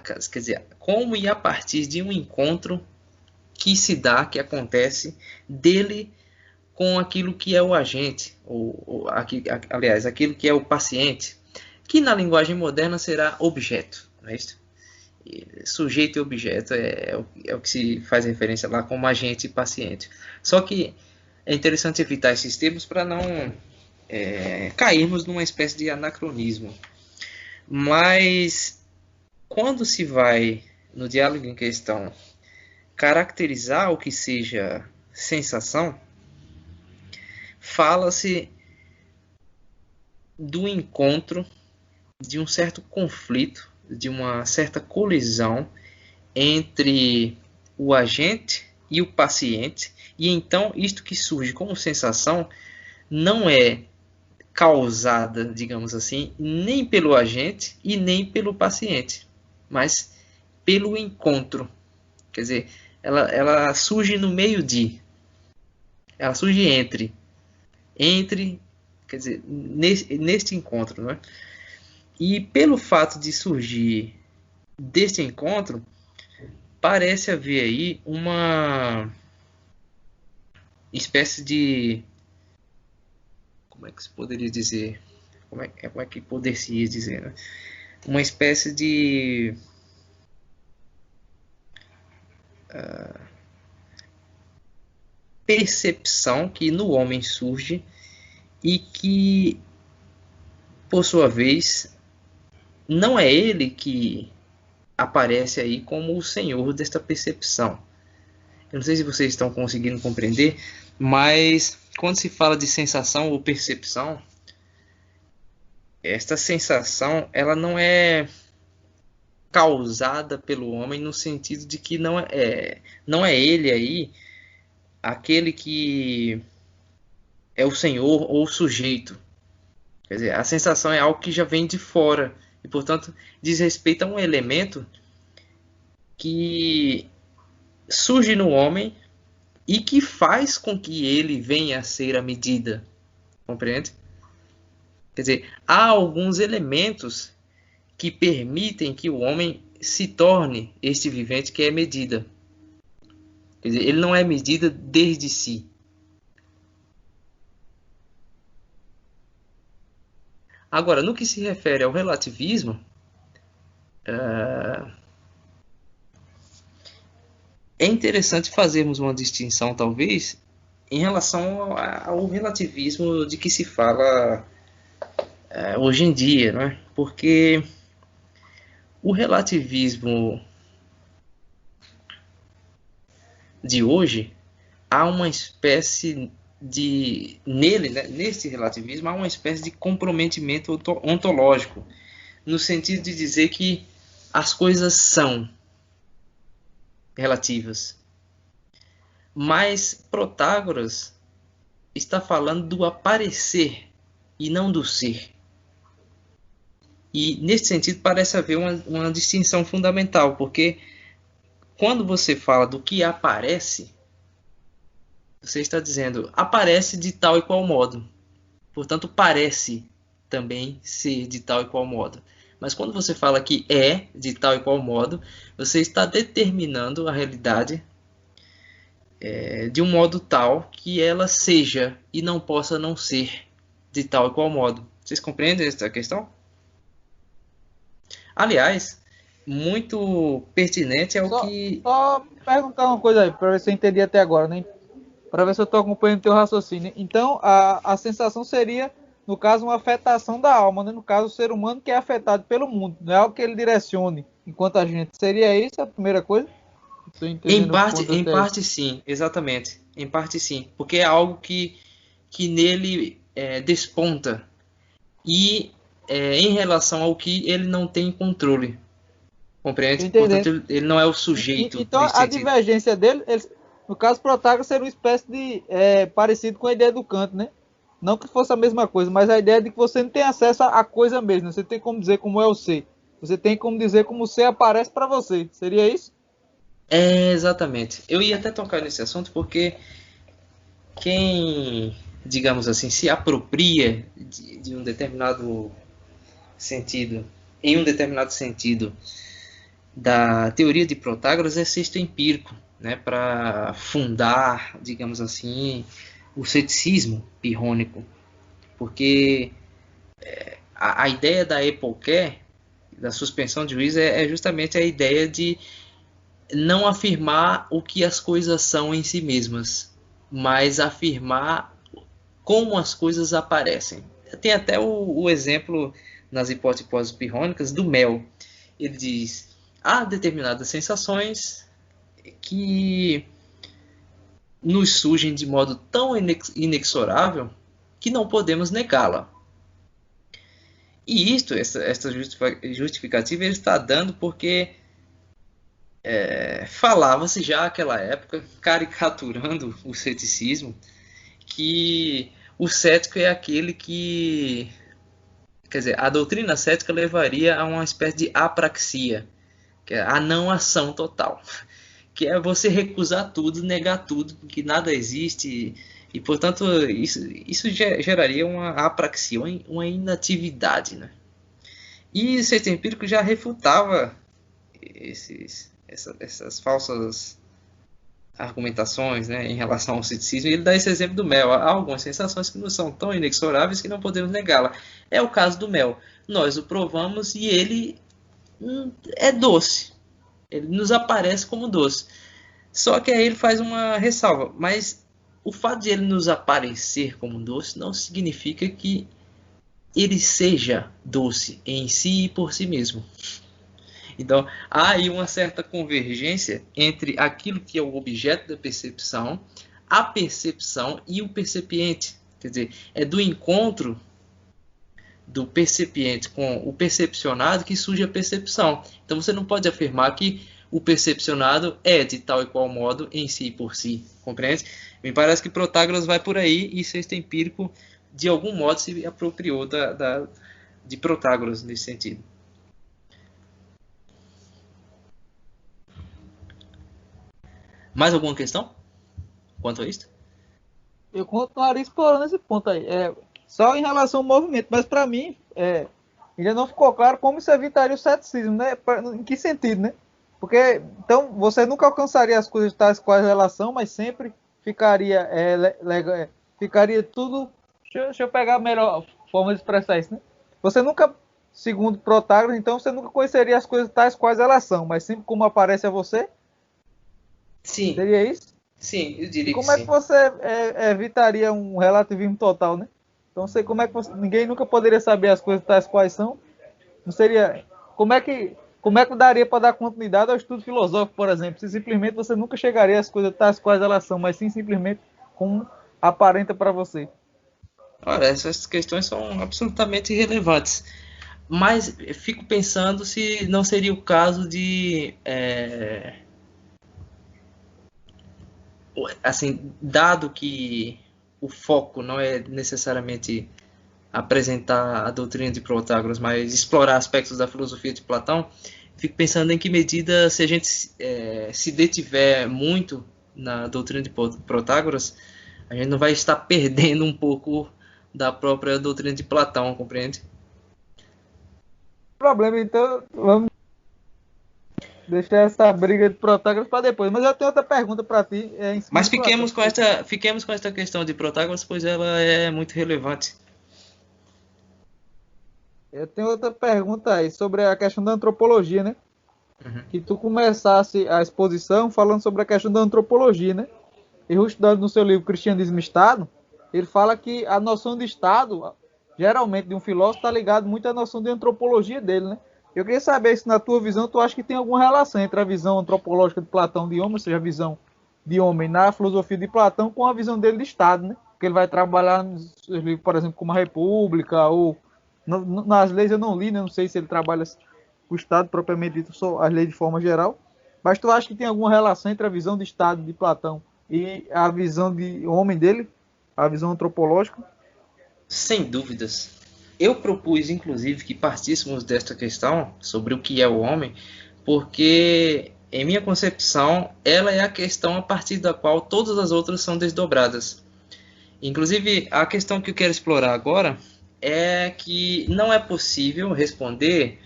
quer dizer, como e a partir de um encontro que se dá, que acontece dele com aquilo que é o agente, aliás, aquilo que é o paciente, que na linguagem moderna será objeto, não é isso? Sujeito e objeto é o que se faz referência lá como agente e paciente. Só que é interessante evitar esses termos para não cairmos numa espécie de anacronismo. Mas quando se vai, no diálogo em questão, caracterizar o que seja sensação, fala-se do encontro, de um certo conflito, de uma certa colisão entre o agente e o paciente, e então isto que surge como sensação não é causada, digamos assim, nem pelo agente e nem pelo paciente, mas pelo encontro. Quer dizer, ela surge no meio de, ela surge entre, quer dizer, neste encontro, não é? E pelo fato de surgir deste encontro, parece haver aí uma espécie de, como é que se poderia dizer? Como é que poderia dizer, né? Uma espécie de percepção que no homem surge e que, por sua vez, não é ele que aparece aí como o senhor desta percepção. Eu não sei se vocês estão conseguindo compreender, mas quando se fala de sensação ou percepção, esta sensação ela não é causada pelo homem no sentido de que não é ele aí aquele que é o senhor ou o sujeito. Quer dizer, a sensação é algo que já vem de fora e, portanto, diz respeito a um elemento que surge no homem e que faz com que ele venha a ser a medida. Compreende? Quer dizer, há alguns elementos que permitem que o homem se torne este vivente que é medida. Quer dizer, ele não é medida desde si. Agora, no que se refere ao relativismo, é interessante fazermos uma distinção, talvez, em relação ao relativismo de que se fala hoje em dia, não é? Porque o relativismo de hoje, há uma espécie de... Nele, né, nesse relativismo, há uma espécie de comprometimento ontológico, no sentido de dizer que as coisas são relativas. Mas Protágoras está falando do aparecer e não do ser. E, nesse sentido, parece haver uma distinção fundamental, porque quando você fala do que aparece, você está dizendo, aparece de tal e qual modo. Portanto, parece também ser de tal e qual modo. Mas quando você fala que é de tal e qual modo, você está determinando a realidade de um modo tal que ela seja e não possa não ser de tal e qual modo. Vocês compreendem essa questão? Aliás, muito pertinente é o que... Só perguntar uma coisa aí, para ver se eu entendi até agora, né? Para ver se eu estou acompanhando o teu raciocínio. Então, a sensação seria, no caso, uma afetação da alma, né? No caso, o ser humano que é afetado pelo mundo. Não é algo que ele direcione enquanto a gente. Seria isso a primeira coisa? Em parte sim, exatamente. Em parte sim. Porque é algo que nele desponta. E em relação ao que ele não tem controle. Compreende? Portanto, ele não é o sujeito. Então, a divergência dele, no caso, Protágoras seria uma espécie de parecido com a ideia do Kant, né? Não que fosse a mesma coisa, mas a ideia de que você não tem acesso à coisa mesmo. Você tem como dizer como é o ser. Você tem como dizer como o ser aparece para você. Seria isso? Exatamente. Eu ia até tocar nesse assunto porque quem, digamos assim, se apropria de um determinado sentido, em um determinado sentido, da teoria de Protágoras é sexto empírico, né, para fundar, digamos assim, o ceticismo pirrônico, porque a ideia da epoqué, da suspensão de juízo, é justamente a ideia de não afirmar o que as coisas são em si mesmas, mas afirmar como as coisas aparecem. Tem até o exemplo nas hipóteses pirrônicas do mel. Ele diz: há determinadas sensações que nos surgem de modo tão inexorável que não podemos negá-la. E esta justificativa ele está dando porque falava-se já naquela época, caricaturando o ceticismo, que o cético é aquele que... Quer dizer, a doutrina cética levaria a uma espécie de apraxia, que é a não ação total, que é você recusar tudo, negar tudo, que nada existe, e portanto isso geraria uma apraxia, uma inatividade, né? E o sexto empírico já refutava essas falsas argumentações, né, em relação ao ceticismo. Ele dá esse exemplo do mel. Há algumas sensações que não são tão inexoráveis que não podemos negá-la. É o caso do mel. Nós o provamos e ele é doce. Ele nos aparece como doce. Só que aí ele faz uma ressalva. Mas o fato de ele nos aparecer como doce não significa que ele seja doce em si e por si mesmo. Então, há aí uma certa convergência entre aquilo que é o objeto da percepção, a percepção e o percepiente. Quer dizer, é do encontro do percepiente com o percepcionado que surge a percepção. Então, você não pode afirmar que o percepcionado é de tal e qual modo em si e por si. Compreende? Me parece que Protágoras vai por aí e sexto empírico, de algum modo, se apropriou de Protágoras nesse sentido. Mais alguma questão quanto a isso? Eu continuaria explorando esse ponto aí. Só em relação ao movimento, mas para mim, ainda não ficou claro como isso evitaria o ceticismo, né? Em que sentido, né? Porque, então, você nunca alcançaria as coisas tais quais relação, mas sempre ficaria, ficaria tudo... Deixa eu pegar a melhor forma de expressar isso, né? Você nunca, segundo Protágoras, então, você nunca conheceria as coisas tais quais elas são, mas sempre como aparece a você? Sim. Seria isso? Sim, eu diria e como que é sim. que você evitaria um relativismo total, né? Então, como é que ninguém nunca poderia saber as coisas tais quais são? Não seria... Como é que daria para dar continuidade ao estudo filosófico, por exemplo, se simplesmente você nunca chegaria às coisas tais quais elas são, mas sim simplesmente como aparenta para você? Olha, essas questões são absolutamente irrelevantes. Mas eu fico pensando se não seria o caso de... assim, dado que o foco não é necessariamente apresentar a doutrina de Protágoras, mas explorar aspectos da filosofia de Platão, fico pensando em que medida, se a gente se detiver muito na doutrina de Protágoras, a gente não vai estar perdendo um pouco da própria doutrina de Platão, compreende? Problema, então, vamos deixar essa briga de Protágoras para depois. Mas eu tenho outra pergunta para ti. Mas fiquemos com esta questão de Protágoras, pois ela é muito relevante. Eu tenho outra pergunta aí sobre a questão da antropologia, né? Uhum. Que tu começasse a exposição falando sobre a questão da antropologia, né? E estudando no seu livro Cristianismo e Estado, ele fala que a noção de Estado, geralmente de um filósofo, está ligado muito à noção de antropologia dele, né? Eu queria saber se na tua visão tu acha que tem alguma relação entre a visão antropológica de Platão de homem, ou seja, a visão de homem na filosofia de Platão, com a visão dele de Estado, né? Porque ele vai trabalhar nos seus livros, por exemplo, como a República, ou nas leis eu não li, né? Não sei se ele trabalha o Estado propriamente dito, só as leis de forma geral. Mas tu acha que tem alguma relação entre a visão de Estado de Platão e a visão de homem dele, a visão antropológica? Sem dúvidas. Eu propus, inclusive, que partíssemos desta questão sobre o que é o homem, porque, em minha concepção, ela é a questão a partir da qual todas as outras são desdobradas. Inclusive, a questão que eu quero explorar agora é que não é possível responder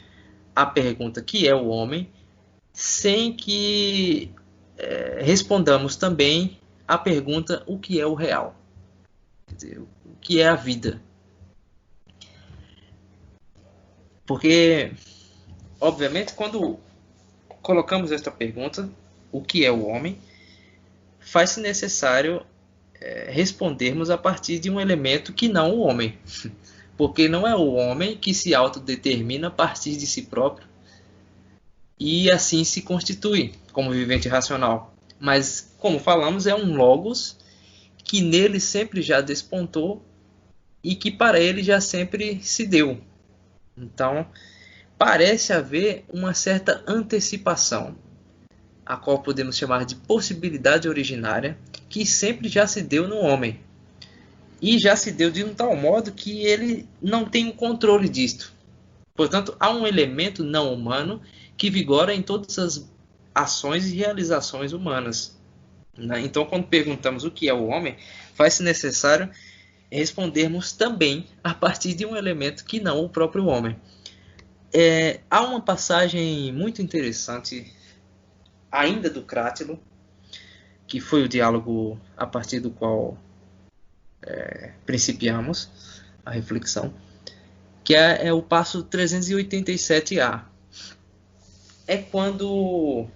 a pergunta que é o homem sem que respondamos também a pergunta o que é o real. Quer dizer, o que é a vida. Porque, obviamente, quando colocamos esta pergunta, o que é o homem, faz-se necessário respondermos a partir de um elemento que não o homem. Porque não é o homem que se autodetermina a partir de si próprio e assim se constitui como vivente racional. Mas, como falamos, é um logos que nele sempre já despontou e que para ele já sempre se deu. Então, parece haver uma certa antecipação, a qual podemos chamar de possibilidade originária, que sempre já se deu no homem. E já se deu de um tal modo que ele não tem o controle disto. Portanto, há um elemento não humano que vigora em todas as ações e realizações humanas. Então, quando perguntamos o que é o homem, faz-se necessário respondermos também a partir de um elemento que não o próprio homem. Há uma passagem muito interessante, ainda do Crátilo, que foi o diálogo a partir do qual principiamos a reflexão, que é o passo 387A. É quando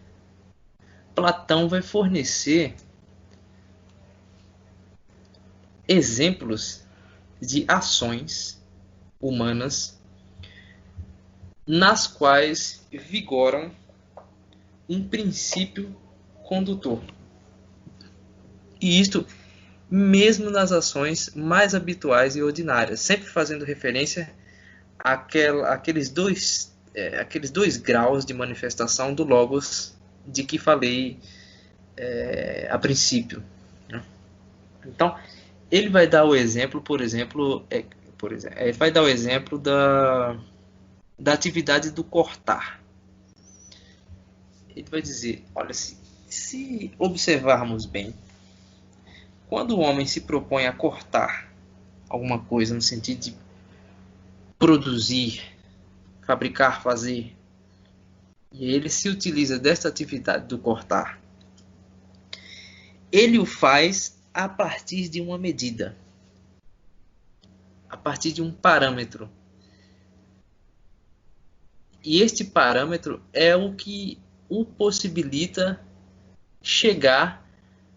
Platão vai fornecer exemplos de ações humanas nas quais vigoram um princípio condutor. E isto mesmo nas ações mais habituais e ordinárias, sempre fazendo referência àqueles dois graus de manifestação do Logos de que falei a princípio. Então, ele vai dar o exemplo, ele vai dar o exemplo da atividade do cortar. Ele vai dizer, olha, se observarmos bem, quando o homem se propõe a cortar alguma coisa no sentido de produzir, fabricar, fazer, e ele se utiliza desta atividade do cortar, ele o faz a partir de uma medida, a partir de um parâmetro. E este parâmetro é o que o possibilita chegar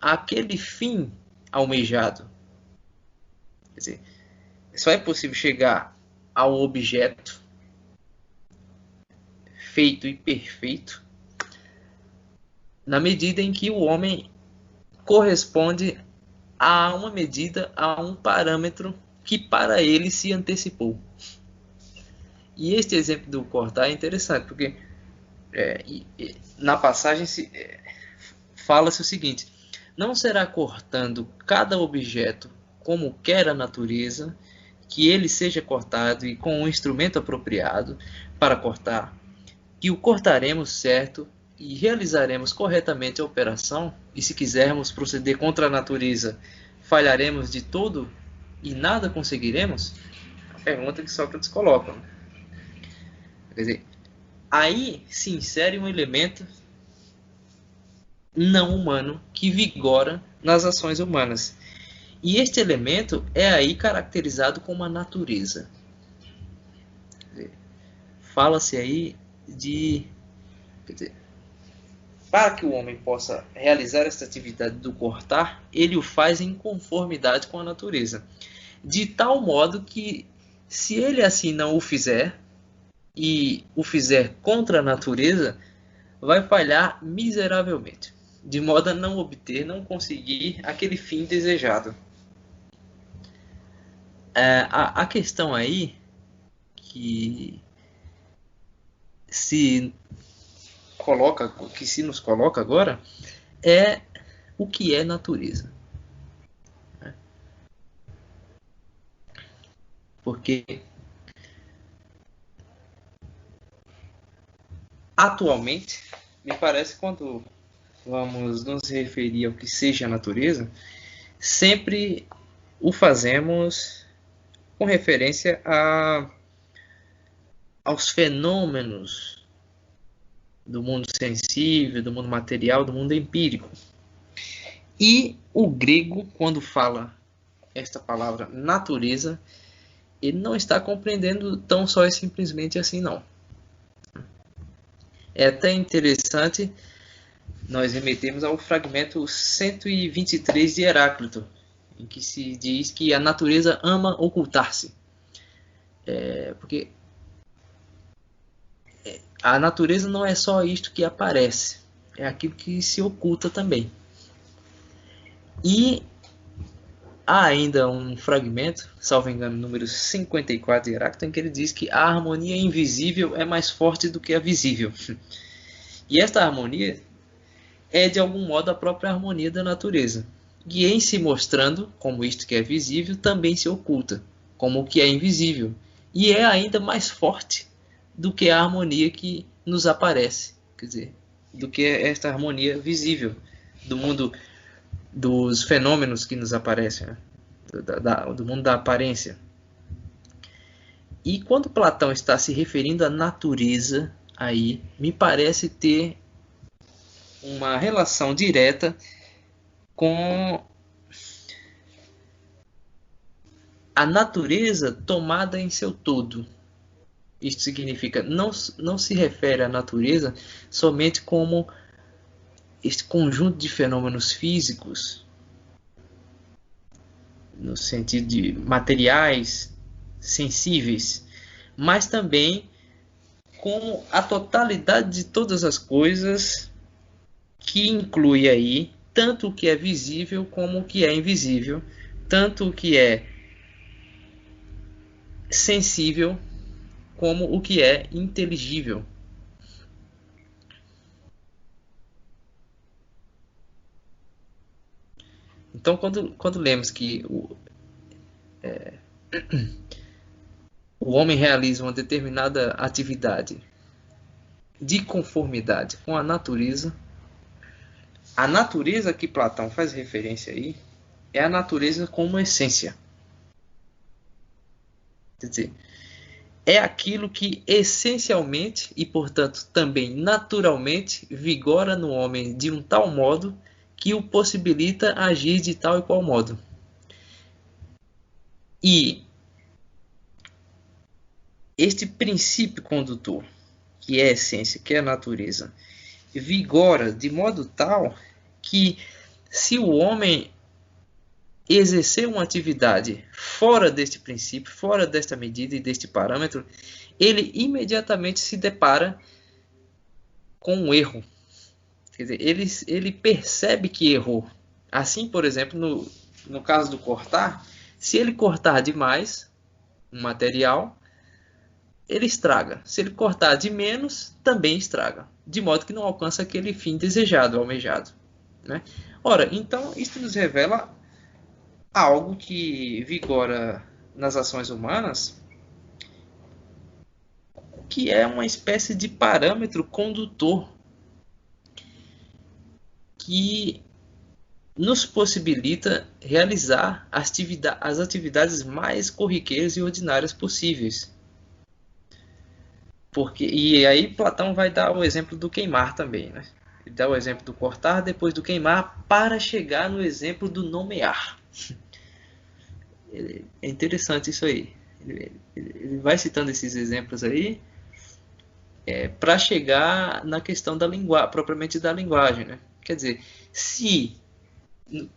àquele fim almejado. Quer dizer, só é possível chegar ao objeto feito e perfeito na medida em que o homem corresponde a uma medida, a um parâmetro que para ele se antecipou. E este exemplo do cortar é interessante, porque na passagem fala-se o seguinte: não será cortando cada objeto como quer a natureza, que ele seja cortado e com um instrumento apropriado para cortar, que o cortaremos certo e realizaremos corretamente a operação, e se quisermos proceder contra a natureza, falharemos de todo e nada conseguiremos? A pergunta que Sócrates coloca. Quer dizer, aí se insere um elemento não humano que vigora nas ações humanas. E este elemento é aí caracterizado como a natureza. Fala-se aí de... Quer dizer, para que o homem possa realizar esta atividade do cortar, ele o faz em conformidade com a natureza. De tal modo que, se ele assim não o fizer, e o fizer contra a natureza, vai falhar miseravelmente, de modo a não obter, não conseguir aquele fim desejado. A questão aí que se nos coloca agora é o que é natureza. Porque atualmente, me parece, quando vamos nos referir ao que seja a natureza, sempre o fazemos com referência aos fenômenos do mundo sensível, do mundo material, do mundo empírico. E o grego, quando fala esta palavra natureza, ele não está compreendendo tão só e simplesmente assim, não. É até interessante nós remetermos ao fragmento 123 de Heráclito, em que se diz que a natureza ama ocultar-se. Porque a natureza não é só isto que aparece, é aquilo que se oculta também. E há ainda um fragmento, salvo engano, número 54 de Heráclito, em que ele diz que a harmonia invisível é mais forte do que a visível. E esta harmonia é, de algum modo, a própria harmonia da natureza. E em se mostrando, como isto que é visível, também se oculta, como o que é invisível. E é ainda mais forte do que a harmonia que nos aparece. Quer dizer, do que esta harmonia visível do mundo dos fenômenos que nos aparecem, né? Do mundo da aparência. E quando Platão está se referindo à natureza, aí me parece ter uma relação direta com a natureza tomada em seu todo. Isto significa, não se refere à natureza somente como este conjunto de fenômenos físicos no sentido de materiais, sensíveis, mas também como a totalidade de todas as coisas, que inclui aí tanto o que é visível como o que é invisível, tanto o que é sensível como o que é inteligível. Então, quando lemos que o homem realiza uma determinada atividade de conformidade com a natureza que Platão faz referência aí é a natureza como essência. Quer dizer, é aquilo que essencialmente e, portanto, também naturalmente vigora no homem de um tal modo que o possibilita agir de tal e qual modo. E este princípio condutor, que é a essência, que é a natureza, vigora de modo tal que, se o homem exercer uma atividade fora deste princípio, fora desta medida e deste parâmetro, ele imediatamente se depara com um erro. Quer dizer, ele percebe que errou. Assim, por exemplo, no caso do cortar, se ele cortar demais um material, ele estraga. Se ele cortar de menos, também estraga. De modo que não alcança aquele fim desejado, almejado. Né? Ora, então, isso nos revela algo que vigora nas ações humanas, que é uma espécie de parâmetro condutor que nos possibilita realizar as atividades mais corriqueiras e ordinárias possíveis. E aí Platão vai dar o exemplo do queimar também, né? Ele dá o exemplo do cortar, depois do queimar, para chegar no exemplo do nomear. É interessante isso aí. Ele vai citando esses exemplos aí para chegar na questão da linguagem, propriamente da linguagem, né? Quer dizer, se,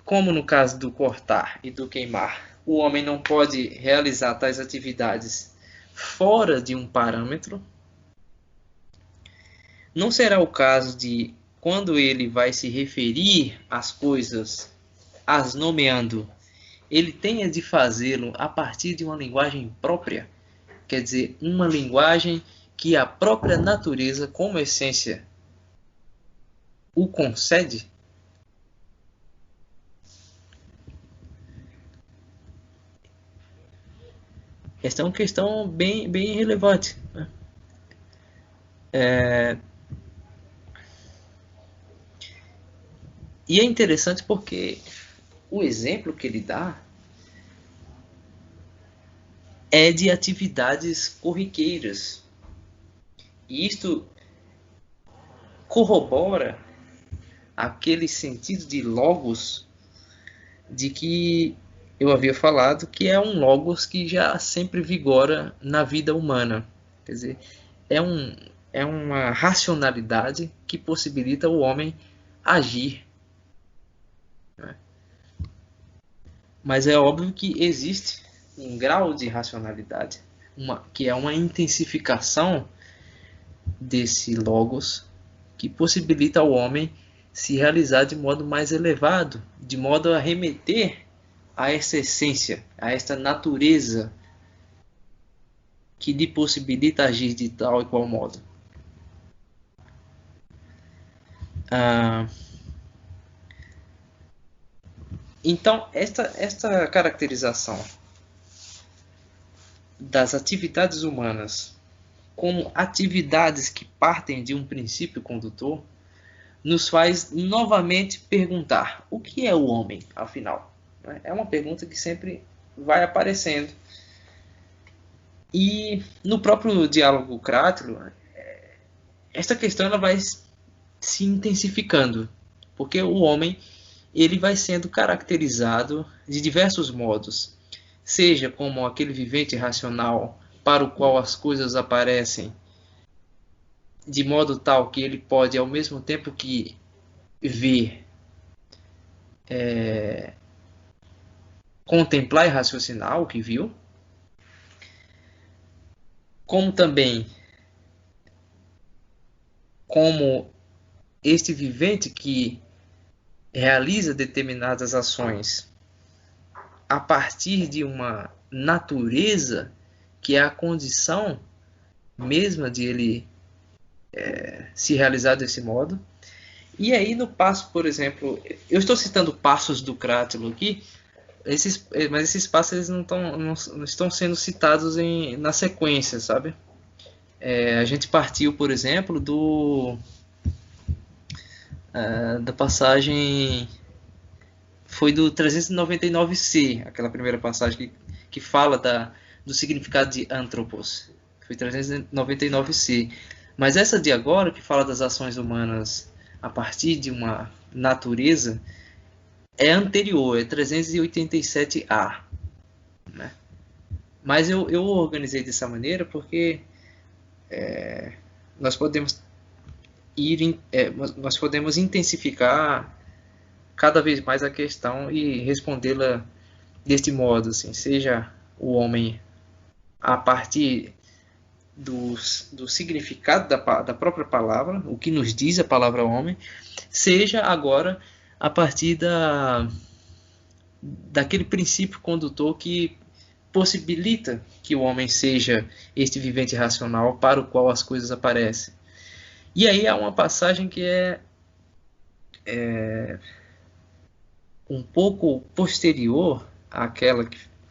como no caso do cortar e do queimar, o homem não pode realizar tais atividades fora de um parâmetro, não será o caso de, quando ele vai se referir às coisas, as nomeando, ele tenha de fazê-lo a partir de uma linguagem própria, quer dizer, uma linguagem que a própria natureza, como essência, o concede? Esta é uma questão bem relevante. Né? E é interessante porque o exemplo que ele dá é de atividades corriqueiras. E isto corrobora aquele sentido de logos de que eu havia falado, que é um logos que já sempre vigora na vida humana. Quer dizer, é uma racionalidade que possibilita o homem agir. Né? Mas é óbvio que existe um grau de racionalidade, que é uma intensificação desse logos, que possibilita ao homem se realizar de modo mais elevado, de modo a remeter a essa essência, a esta natureza que lhe possibilita agir de tal e qual modo. Então, esta caracterização das atividades humanas como atividades que partem de um princípio condutor nos faz novamente perguntar: o que é o homem, afinal? É uma pergunta que sempre vai aparecendo. E no próprio diálogo Crátilo, esta questão ela vai se intensificando, porque o homem ele vai sendo caracterizado de diversos modos, seja como aquele vivente racional para o qual as coisas aparecem de modo tal que ele pode, ao mesmo tempo que ver contemplar e raciocinar o que viu, como também como este vivente que realiza determinadas ações a partir de uma natureza que é a condição mesma de ele se realizar desse modo. E aí no passo, por exemplo, eu estou citando passos do Crátilo aqui, mas esses passos eles não estão sendo citados na sequência, sabe? A gente partiu, por exemplo, da passagem, foi do 399c, aquela primeira passagem que fala do significado de anthropos, foi 399c. Mas essa de agora, que fala das ações humanas a partir de uma natureza, é anterior, é 387a. Né? Mas eu organizei dessa maneira porque nós podemos nós podemos intensificar cada vez mais a questão e respondê-la deste modo, assim, seja o homem a partir do significado da própria palavra, o que nos diz a palavra homem, seja agora a partir daquele princípio condutor que possibilita que o homem seja este vivente racional para o qual as coisas aparecem. E aí há uma passagem que é um pouco posterior àquela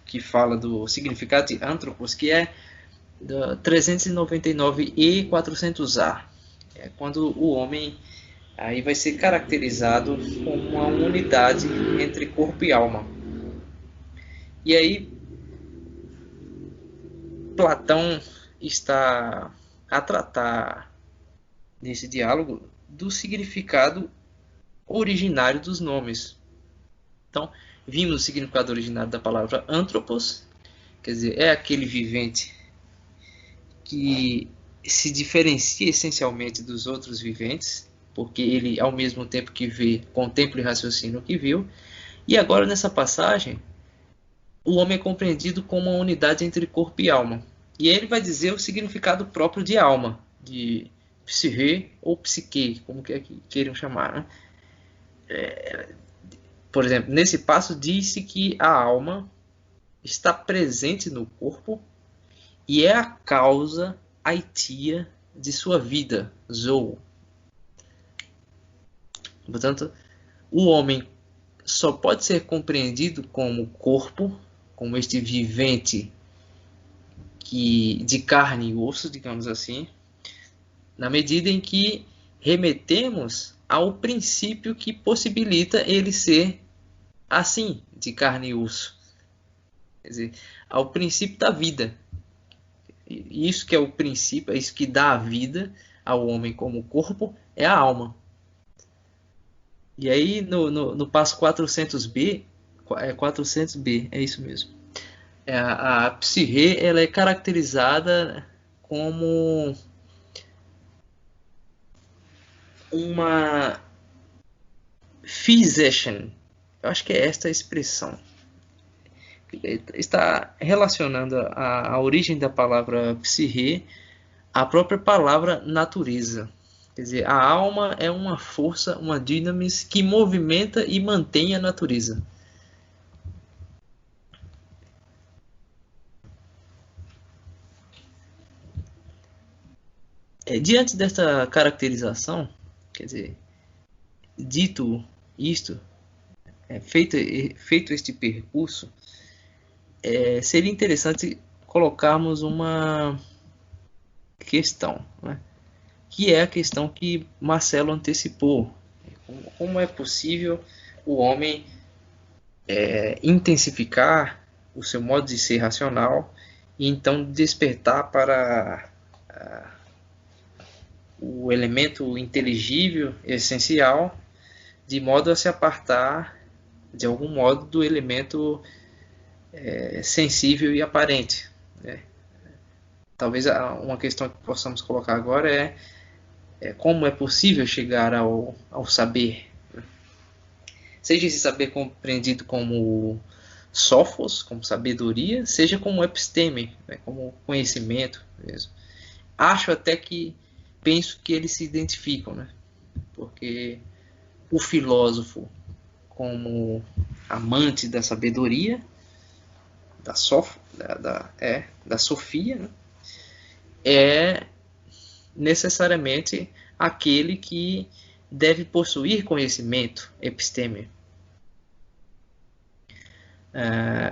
que fala do significado de anthropos, que é 399 e 400a. É quando o homem aí vai ser caracterizado como uma unidade entre corpo e alma. E aí Platão está a tratar nesse diálogo do significado originário dos nomes. Então, vimos o significado originário da palavra anthropos, quer dizer, é aquele vivente que se diferencia essencialmente dos outros viventes, porque ele, ao mesmo tempo que vê, contempla e raciocina o que viu. E agora, nessa passagem, o homem é compreendido como uma unidade entre corpo e alma. E aí ele vai dizer o significado próprio de alma, de psique ou psique, como queiram chamar. Né? Por exemplo, nesse passo disse que a alma está presente no corpo e é a causa aitia de sua vida, zou. Portanto, o homem só pode ser compreendido como corpo, como este vivente de carne e osso, digamos assim, na medida em que remetemos ao princípio que possibilita ele ser assim, de carne e osso. Quer dizer, ao princípio da vida. Isso que é o princípio, é isso que dá a vida ao homem como corpo, é a alma. E aí no passo 400b, 400b, é isso mesmo. A psique, ela é caracterizada como uma physician. Eu acho que é esta a expressão. Está relacionando a origem da palavra psique à própria palavra natureza. Quer dizer, a alma é uma força, uma dinamis que movimenta e mantém a natureza. Diante desta caracterização, quer dizer, dito isto, feito este percurso, seria interessante colocarmos uma questão, né? Que é a questão que Marcelo antecipou. Como é possível o homem intensificar o seu modo de ser racional e então despertar para o elemento inteligível, essencial, de modo a se apartar, de algum modo, do elemento sensível e aparente. Né? Talvez uma questão que possamos colocar agora é como é possível chegar ao saber. Né? Seja esse saber compreendido como sophos, como sabedoria, seja como episteme, né, como conhecimento mesmo. Acho até que, penso que eles se identificam, né? Porque o filósofo, como amante da sabedoria, da sofia, né, é necessariamente aquele que deve possuir conhecimento, episteme.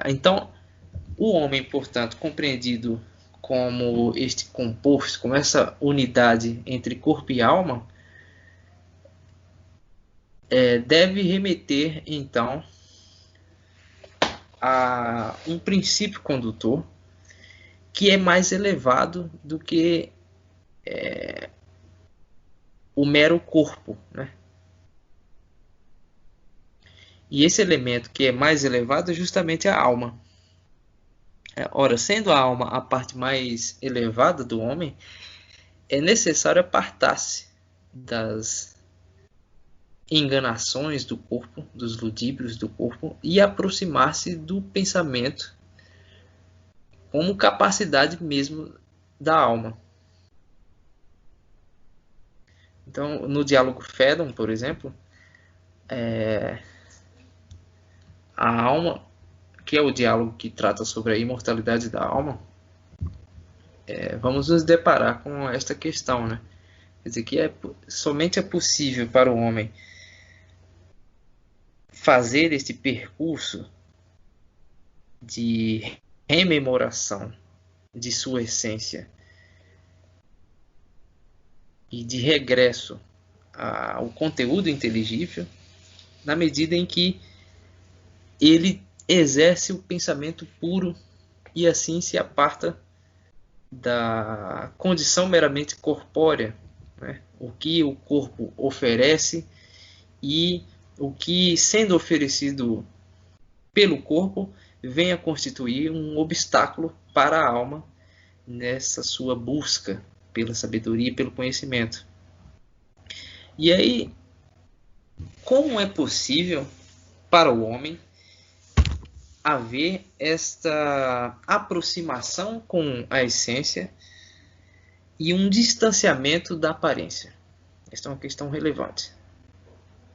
Então, o homem, portanto, compreendido como este composto, como essa unidade entre corpo e alma, deve remeter, então, a um princípio condutor que é mais elevado do que o mero corpo, né? E esse elemento que é mais elevado é justamente a alma. Ora, sendo a alma a parte mais elevada do homem, é necessário apartar-se das enganações do corpo, dos ludíbrios do corpo, e aproximar-se do pensamento como capacidade mesmo da alma. Então, no diálogo Phaedon, por exemplo, a alma, que é o diálogo que trata sobre a imortalidade da alma, vamos nos deparar com esta questão, né? Quer dizer, que somente é possível para o homem fazer este percurso de rememoração de sua essência e de regresso ao conteúdo inteligível, na medida em que ele exerce o pensamento puro e assim se aparta da condição meramente corpórea, né? O que o corpo oferece e o que, sendo oferecido pelo corpo, vem a constituir um obstáculo para a alma nessa sua busca pela sabedoria e pelo conhecimento. E aí, como é possível para o homem haver esta aproximação com a essência e um distanciamento da aparência? Esta é uma questão relevante.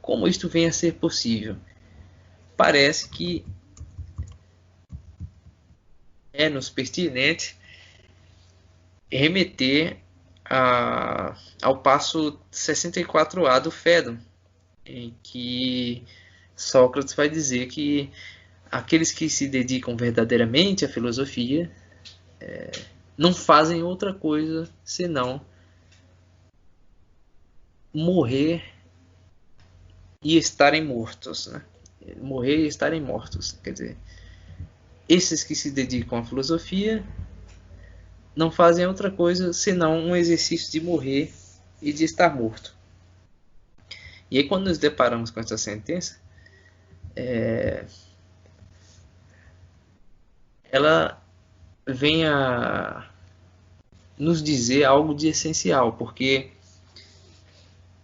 Como isto vem a ser possível? Parece que é-nos pertinente remeter ao passo 64a do Phaedon, em que Sócrates vai dizer que aqueles que se dedicam verdadeiramente à filosofia não fazem outra coisa senão morrer e estarem mortos, né? Morrer e estarem mortos. Quer dizer, esses que se dedicam à filosofia não fazem outra coisa senão um exercício de morrer e de estar morto. E aí, quando nos deparamos com essa sentença, ela vem a nos dizer algo de essencial, porque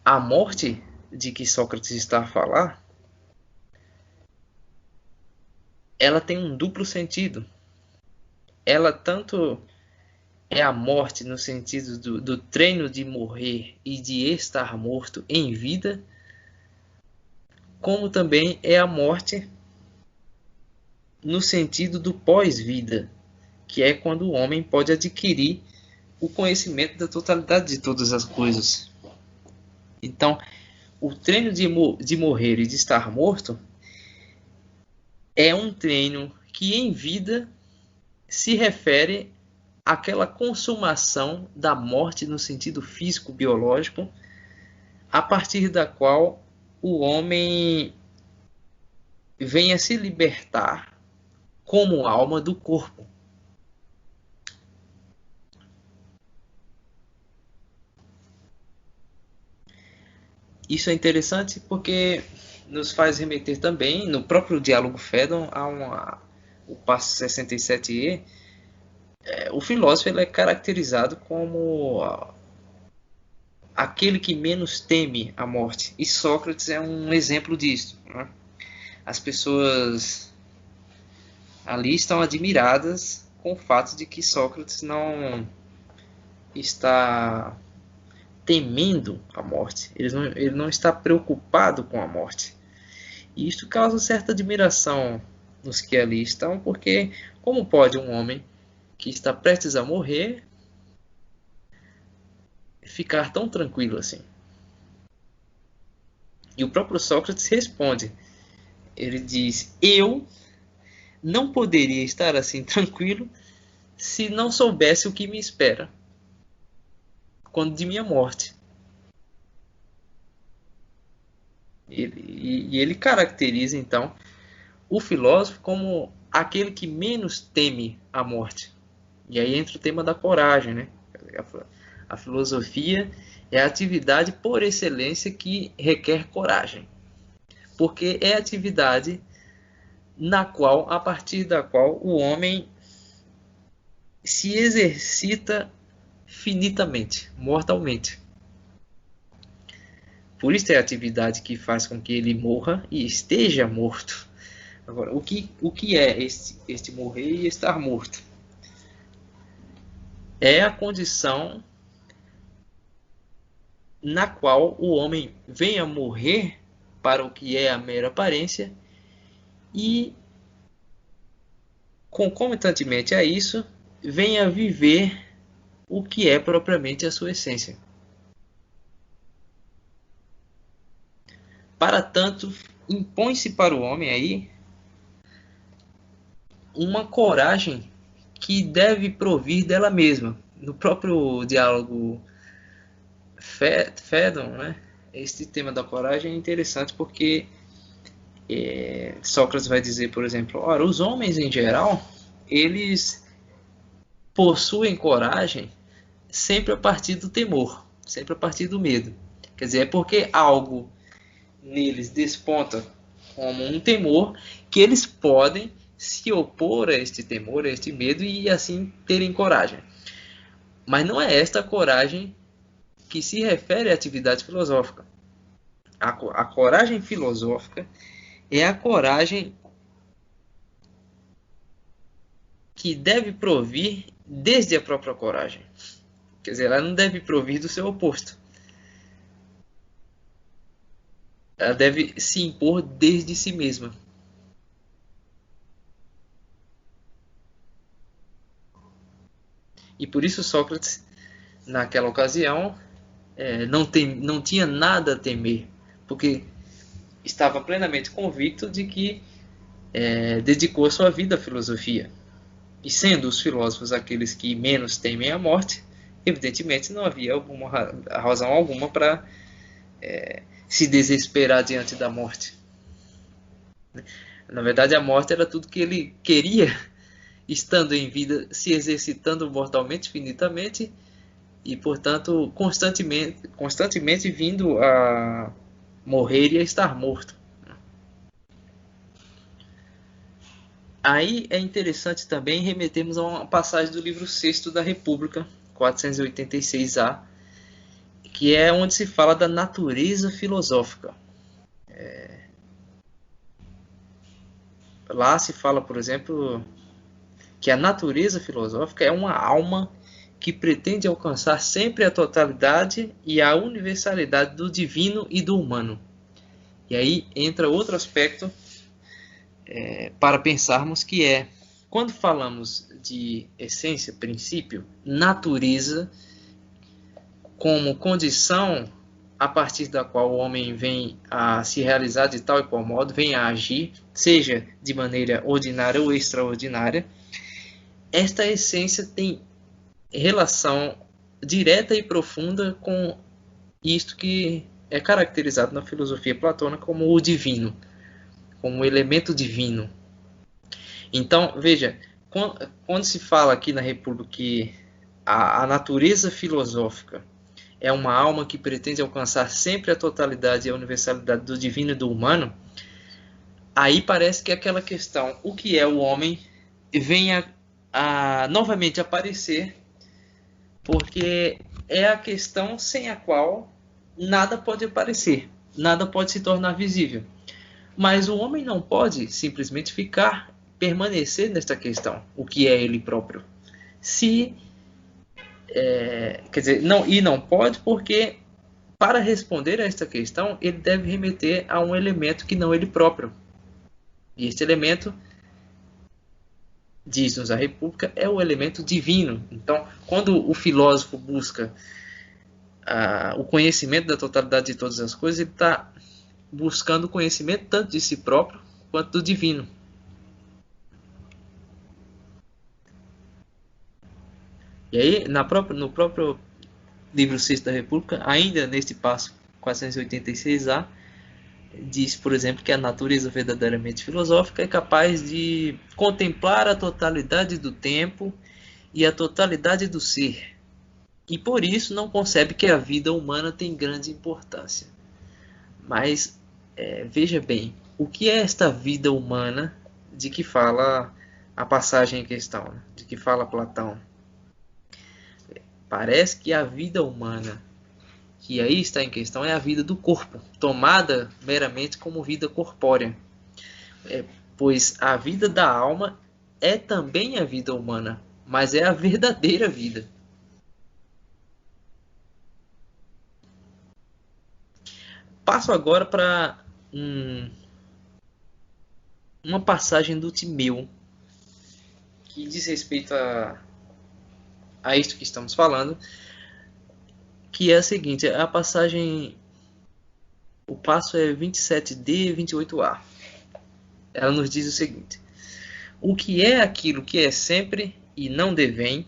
a morte de que Sócrates está a falar, ela tem um duplo sentido. Ela tanto é a morte no sentido do treino de morrer e de estar morto em vida, como também é a morte no sentido do pós-vida, que é quando o homem pode adquirir o conhecimento da totalidade de todas as coisas. Então, o treino de morrer e de estar morto é um treino que em vida se refere àquela consumação da morte no sentido físico-biológico, a partir da qual o homem vem a se libertar como alma do corpo. Isso é interessante porque nos faz remeter também, no próprio diálogo Phaedon, o passo 67e. O filósofo ele é caracterizado como aquele que menos teme a morte. E Sócrates é um exemplo disso, né? As pessoas ali estão admiradas com o fato de que Sócrates não está temendo a morte, ele não está preocupado com a morte. E isto causa certa admiração nos que ali estão, porque como pode um homem que está prestes a morrer ficar tão tranquilo assim? E o próprio Sócrates responde, ele diz, eu não poderia estar assim tranquilo se não soubesse o que me espera quando de minha morte. E ele caracteriza então o filósofo como aquele que menos teme a morte. E aí entra o tema da coragem, né? A filosofia é a atividade por excelência que requer coragem, porque é a atividade a partir da qual o homem se exercita finitamente, mortalmente. Por isso é a atividade que faz com que ele morra e esteja morto. Agora, o que é este morrer e estar morto? É a condição na qual o homem vem a morrer para o que é a mera aparência e, concomitantemente a isso, vem a viver o que é propriamente a sua essência. Para tanto, impõe-se para o homem aí uma coragem que deve provir dela mesma. No próprio diálogo Fédon, né, este tema da coragem é interessante porque Sócrates vai dizer, por exemplo, ora, os homens em geral, eles possuem coragem sempre a partir do temor, sempre a partir do medo. Quer dizer, é porque algo neles desponta como um temor que eles podem se opor a este temor, a este medo e assim terem coragem. Mas não é esta coragem que se refere à atividade filosófica. A coragem filosófica é a coragem que deve provir desde a própria coragem. Quer dizer, ela não deve provir do seu oposto. Ela deve se impor desde si mesma. E por isso Sócrates, naquela ocasião, não tinha nada a temer, porque estava plenamente convicto de que dedicou a sua vida à filosofia. E sendo os filósofos aqueles que menos temem a morte, evidentemente não havia razão alguma para se desesperar diante da morte. Na verdade, a morte era tudo que ele queria, estando em vida, se exercitando mortalmente, finitamente, e, portanto, constantemente vindo a morrer e a estar morto. Aí é interessante também remetermos a uma passagem do livro 6º da República, 486A, que é onde se fala da natureza filosófica. Lá se fala, por exemplo, que a natureza filosófica é uma alma que pretende alcançar sempre a totalidade e a universalidade do divino e do humano. E aí entra outro aspecto para pensarmos, que é, quando falamos de essência, princípio, natureza, como condição a partir da qual o homem vem a se realizar de tal e qual modo, vem a agir, seja de maneira ordinária ou extraordinária, esta essência tem relação direta e profunda com isto que é caracterizado na filosofia platônica como o divino, como o elemento divino. Então, veja, quando se fala aqui na República que a natureza filosófica é uma alma que pretende alcançar sempre a totalidade e a universalidade do divino e do humano, aí parece que aquela questão, o que é o homem, vem a novamente aparecer, porque é a questão sem a qual nada pode aparecer, nada pode se tornar visível. Mas o homem não pode simplesmente ficar permanecer nesta questão, o que é ele próprio. Quer dizer, não pode, porque para responder a esta questão, ele deve remeter a um elemento que não ele próprio. E este elemento, diz-nos a República, é o elemento divino. Então, quando o filósofo busca o conhecimento da totalidade de todas as coisas, ele está buscando o conhecimento tanto de si próprio quanto do divino. E aí, no próprio livro VI da República, ainda neste passo 486A, diz, por exemplo, que a natureza verdadeiramente filosófica é capaz de contemplar a totalidade do tempo e a totalidade do ser, e por isso não concebe que a vida humana tem grande importância. Mas veja bem, o que é esta vida humana de que fala a passagem em questão, né? De que fala Platão? Parece que a vida humana que aí está em questão é a vida do corpo, tomada meramente como vida corpórea. Pois a vida da alma é também a vida humana, mas é a verdadeira vida. Passo agora para uma passagem do Timeu, que diz respeito a isto que estamos falando, que é a seguinte, a passagem, o passo é 27D e 28A. Ela nos diz o seguinte: o que é aquilo que é sempre e não devém,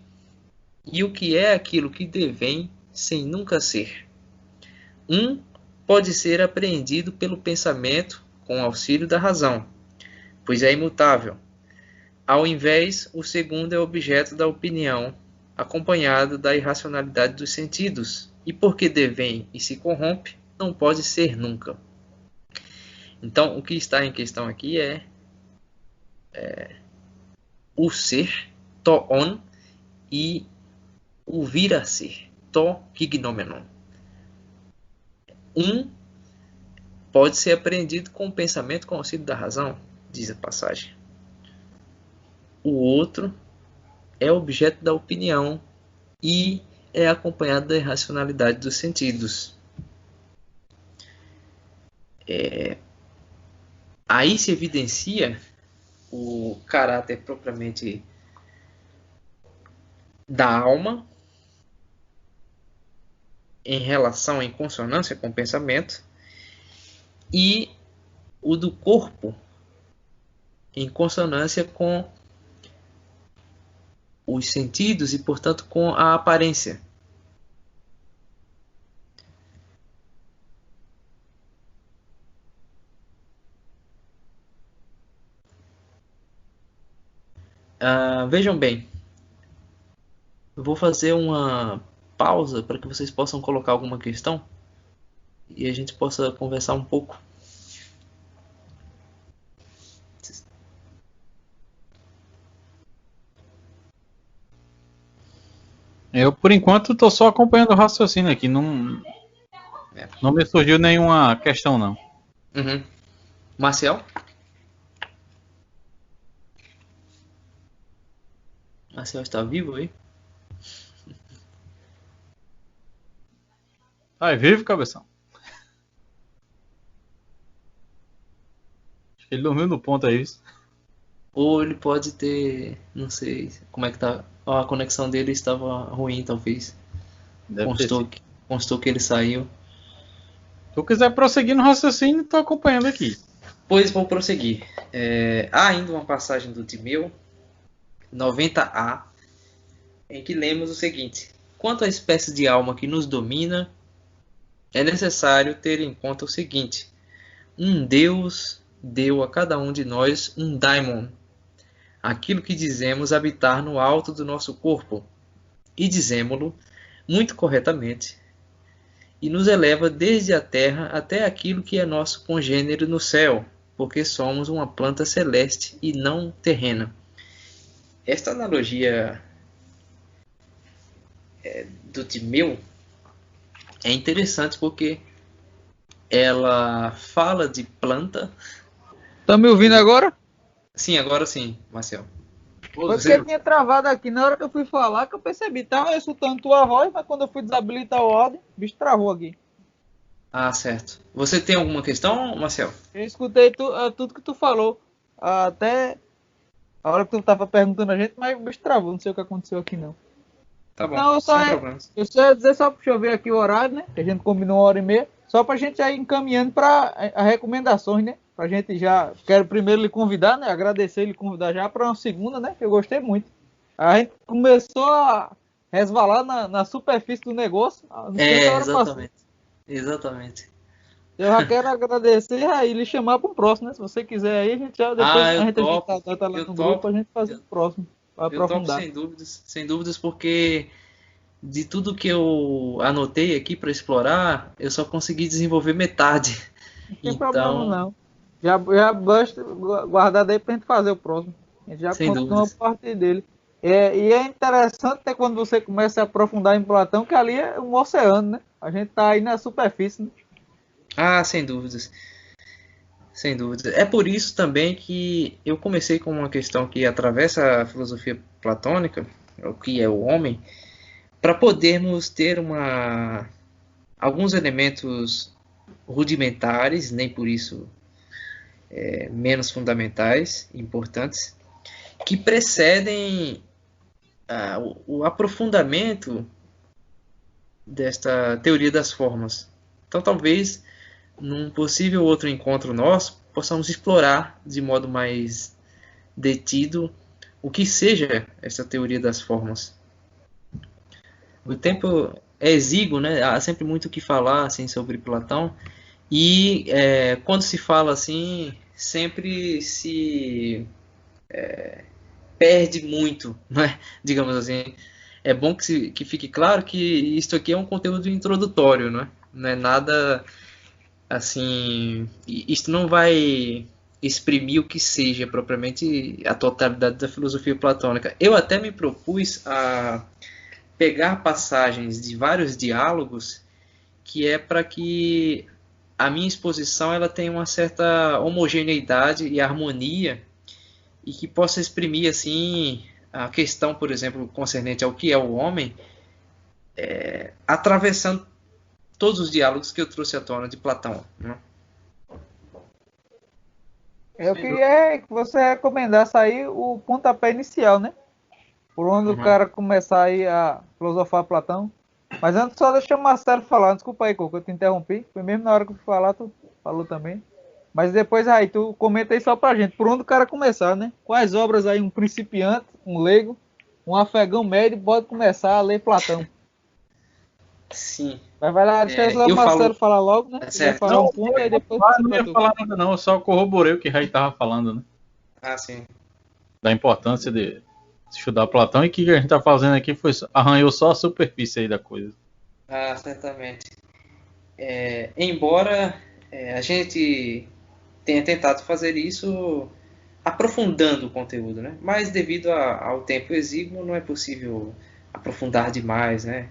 e o que é aquilo que devém sem nunca ser. Pode ser apreendido pelo pensamento com auxílio da razão, pois é imutável. Ao invés, o segundo é objeto da opinião, acompanhado da irracionalidade dos sentidos, e porque devém e se corrompe, não pode ser nunca. Então, o que está em questão aqui é o ser, to-on, e o vir a ser, to-gignomenon. Pode ser apreendido com o pensamento com o auxílio da razão, diz a passagem. O outro é objeto da opinião e é acompanhado da irracionalidade dos sentidos. Aí se evidencia o caráter propriamente da alma em relação, em consonância com o pensamento, e o do corpo em consonância com os sentidos e, portanto, com a aparência. Vejam bem, eu vou fazer uma pausa para que vocês possam colocar alguma questão e a gente possa conversar um pouco. Eu, por enquanto, estou só acompanhando o raciocínio aqui. Não me surgiu nenhuma questão, não. Marcel? Marcel está vivo aí? Tá vivo, cabeção? Acho que ele dormiu no ponto aí. Ou ele pode ter, não sei como é que tá, a conexão dele estava ruim, talvez. Constou que ele saiu. Se tu quiser prosseguir no raciocínio, estou acompanhando aqui. Pois vou prosseguir. Há ainda uma passagem do Timeu, 90A, em que lemos o seguinte: quanto à espécie de alma que nos domina, é necessário ter em conta o seguinte: um Deus deu a cada um de nós um daimon, aquilo que dizemos habitar no alto do nosso corpo, e dizemo-lo muito corretamente, e nos eleva desde a terra até aquilo que é nosso congênero no céu, porque somos uma planta celeste e não terrena. Esta analogia do Timeu é interessante porque ela fala de planta. Tá me ouvindo agora? Sim, agora sim, Marcel. Foi porque tinha travado aqui na hora que eu fui falar que eu percebi. Tava escutando tua voz, mas quando eu fui desabilitar o áudio, o bicho travou aqui. Ah, certo. Você tem alguma questão, Marcel? Eu escutei tudo que tu falou. Até a hora que tu tava perguntando a gente, mas o bicho travou. Não sei o que aconteceu aqui não. Tá bom, Não, sem problemas. eu só ia dizer só pra eu ver aqui o horário, né? Que a gente combinou 1h30. Só pra gente já ir encaminhando para as recomendações, né? Pra gente já. Quero primeiro lhe convidar, né? Agradecer e lhe convidar já para uma segunda, né? Que eu gostei muito. A gente começou a resvalar na superfície do negócio. Não sei se a hora passou. Exatamente. Exatamente. Eu já quero agradecer aí e lhe chamar para o próximo, né? Se você quiser aí, a gente já depois a Eu gente ajeita topo. a data lá Eu no grupo, a topo. gente fazer o próximo. Para Eu topo aprofundar. sem dúvidas, porque de tudo que eu anotei aqui para explorar, eu só consegui desenvolver metade. Não tem problema Então, não. Já basta guardar aí pra gente fazer o próximo. A gente já sem continua a dúvidas. partir dele. E é interessante até quando você começa a aprofundar em Platão, que ali é um oceano, né? A gente tá aí na superfície, né? Ah, sem dúvidas. Sem dúvidas. É por isso também que eu comecei com uma questão que atravessa a filosofia platônica, o que é o homem, para podermos ter alguns elementos rudimentares, nem por isso menos fundamentais, importantes, que precedem o aprofundamento desta teoria das formas. Então, talvez, num possível outro encontro nosso, possamos explorar de modo mais detido o que seja essa teoria das formas. O tempo é exíguo, né? Há sempre muito o que falar assim, sobre Platão. E quando se fala assim, sempre se perde muito, né? Digamos assim. É bom que fique claro que isto aqui é um conteúdo introdutório, não é? Não é nada assim. Isto não vai exprimir o que seja propriamente a totalidade da filosofia platônica. Eu até me propus a pegar passagens de vários diálogos que é para que a minha exposição ela tenha uma certa homogeneidade e harmonia e que possa exprimir assim a questão, por exemplo, concernente ao que é o homem, atravessando todos os diálogos que eu trouxe à tona de Platão. Né? Eu queria que você recomendasse aí o pontapé inicial, né? Por onde o Uhum. cara começar aí a filosofar Platão. Mas antes só deixa o Marcelo falar. Desculpa aí, Coco, eu te interrompi. Foi mesmo na hora que eu fui falar, tu falou também. Mas depois aí, tu comenta aí só pra gente, por onde o cara começar, né? Quais obras aí um principiante, um leigo, um afegão médio pode começar a ler Platão? Sim. Mas vai lá, deixa só o Eu Marcelo falo. falar logo, né? Ele vai Certo. falar um ponto, aí depois Eu passa não pra ia tu. falar nada não, eu só corroborei o que Rai estava falando, né? Ah, sim. Da importância de estudar Platão e que a gente está fazendo aqui arranhou só a superfície aí da coisa. Ah, certamente. Embora a gente tenha tentado fazer isso aprofundando o conteúdo, né? Mas devido ao tempo exíguo não é possível aprofundar demais, né?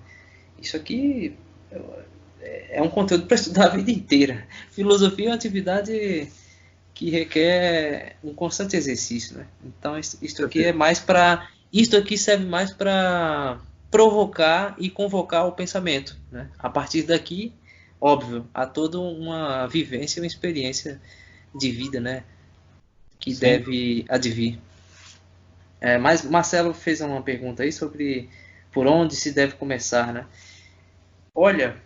Isso aqui é um conteúdo para estudar a vida inteira. Filosofia é uma atividade que requer um constante exercício, né? Então isto aqui é mais para, isto aqui serve mais para provocar e convocar o pensamento, né? A partir daqui, óbvio, há toda uma vivência, uma experiência de vida, né? Que Sim. deve advir. Mas Marcelo fez uma pergunta aí sobre por onde se deve começar, né? Olha,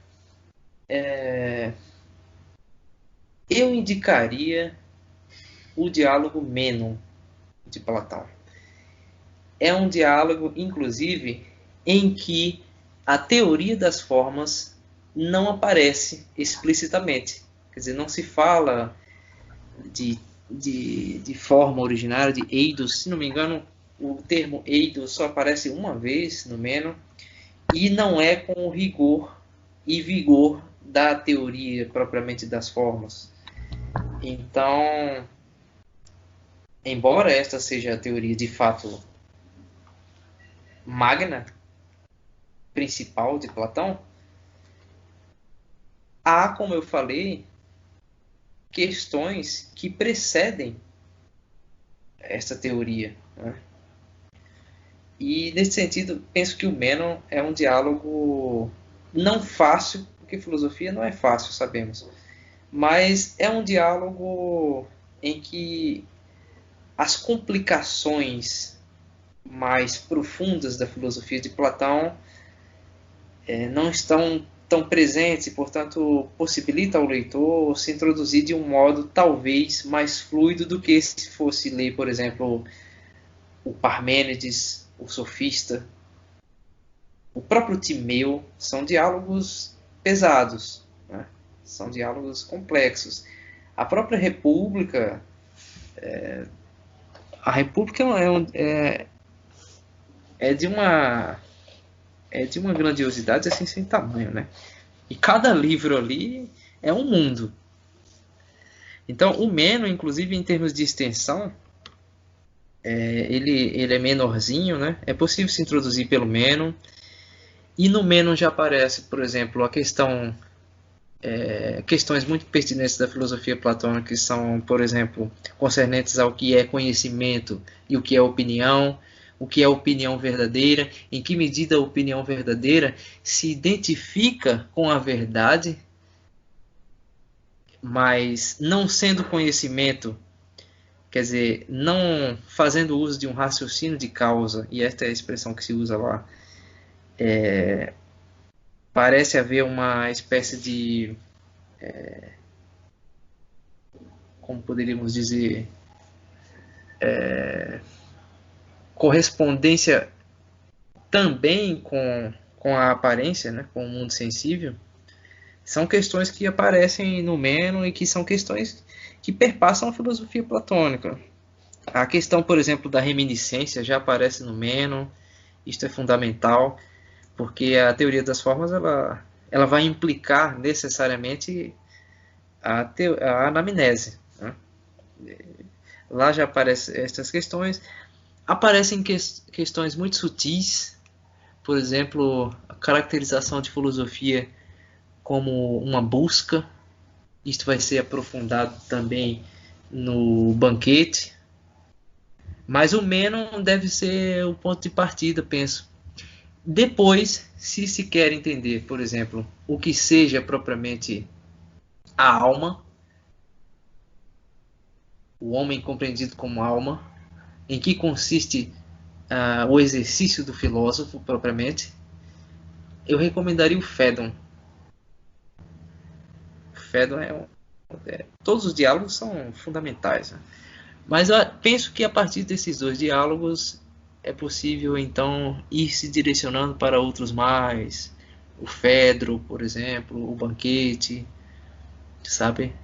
eu indicaria o diálogo Mênon de Platão. É um diálogo, inclusive, em que a teoria das formas não aparece explicitamente. Quer dizer, não se fala de forma originária, de eidos. Se não me engano, o termo eidos só aparece uma vez no Mênon e não é com o rigor e vigor da teoria propriamente das formas. Então, embora esta seja a teoria de fato magna, principal de Platão, há, como eu falei, questões que precedem esta teoria, né? E, nesse sentido, penso que o Menon é um diálogo não fácil, porque filosofia não é fácil, sabemos, mas é um diálogo em que as complicações mais profundas da filosofia de Platão não estão tão presentes e, portanto, possibilita ao leitor se introduzir de um modo talvez mais fluido do que se fosse ler, por exemplo, o Parmênides, o Sofista, o próprio Timeu. São diálogos pesados, né? São diálogos complexos. A própria República, a República é de uma grandiosidade assim sem tamanho, né? E cada livro ali é um mundo. Então, o Menon, inclusive em termos de extensão, ele é menorzinho, né? É possível se introduzir pelo Menon. E no Menon já aparece, por exemplo, questões muito pertinentes da filosofia platônica, que são, por exemplo, concernentes ao que é conhecimento e o que é opinião, o que é opinião verdadeira, em que medida a opinião verdadeira se identifica com a verdade, mas não sendo conhecimento, quer dizer, não fazendo uso de um raciocínio de causa, e esta é a expressão que se usa lá. Parece haver uma espécie de, como poderíamos dizer, correspondência também com a aparência, né, com o mundo sensível. São questões que aparecem no Menon e que são questões que perpassam a filosofia platônica. A questão, por exemplo, da reminiscência já aparece no Menon. Isto é fundamental, porque a teoria das formas ela vai implicar necessariamente a anamnese, né? Lá já aparecem estas questões. Aparecem questões muito sutis, por exemplo, a caracterização de filosofia como uma busca. Isto vai ser aprofundado também no Banquete. Mas o Menon deve ser o ponto de partida, penso. Depois, se quer entender, por exemplo, o que seja propriamente a alma, o homem compreendido como alma, em que consiste o exercício do filósofo propriamente, eu recomendaria o Phaedon. O Phaedon todos os diálogos são fundamentais, né? Mas eu penso que a partir desses dois diálogos é possível então ir se direcionando para outros mais, o Fedro, por exemplo, o Banquete, sabe?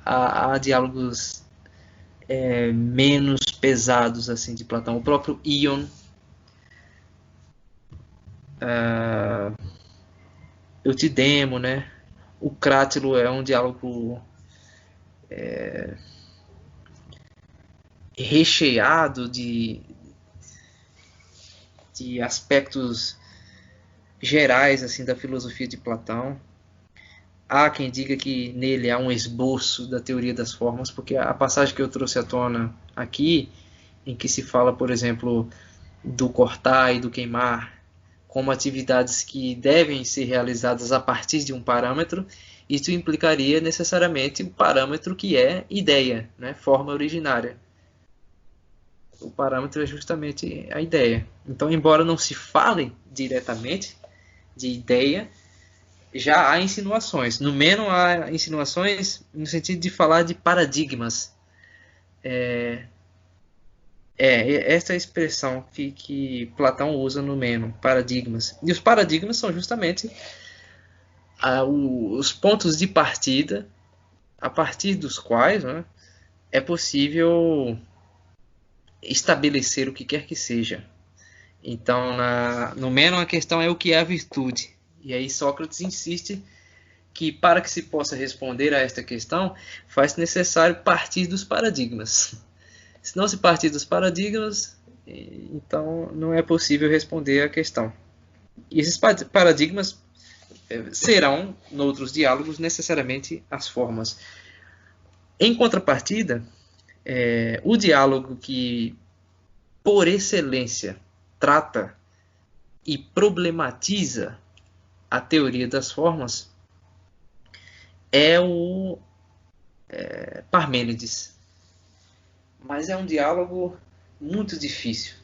Há diálogos menos pesados assim de Platão, o próprio Ion, Eutidemo, né? O Crátilo é um diálogo recheado de aspectos gerais assim da filosofia de Platão. Há quem diga que nele há um esboço da teoria das formas, porque a passagem que eu trouxe à tona aqui, em que se fala, por exemplo, do cortar e do queimar como atividades que devem ser realizadas a partir de um parâmetro, isso implicaria necessariamente o parâmetro que é ideia, né? Forma originária. O parâmetro é justamente a ideia. Então, embora não se fale diretamente de ideia, já há insinuações. No Menon há insinuações no sentido de falar de paradigmas. Essa é a expressão que Platão usa no Menon, paradigmas. E os paradigmas são justamente os pontos de partida a partir dos quais, né, é possível estabelecer o que quer que seja. Então, no Menon, a questão é o que é a virtude. E aí Sócrates insiste que para que se possa responder a esta questão, faz necessário partir dos paradigmas. Se não se partir dos paradigmas, então não é possível responder a questão. E esses paradigmas serão, noutros diálogos, necessariamente as formas. Em contrapartida, o diálogo que, por excelência, trata e problematiza a teoria das formas é o Parmênides. Mas é um diálogo muito difícil.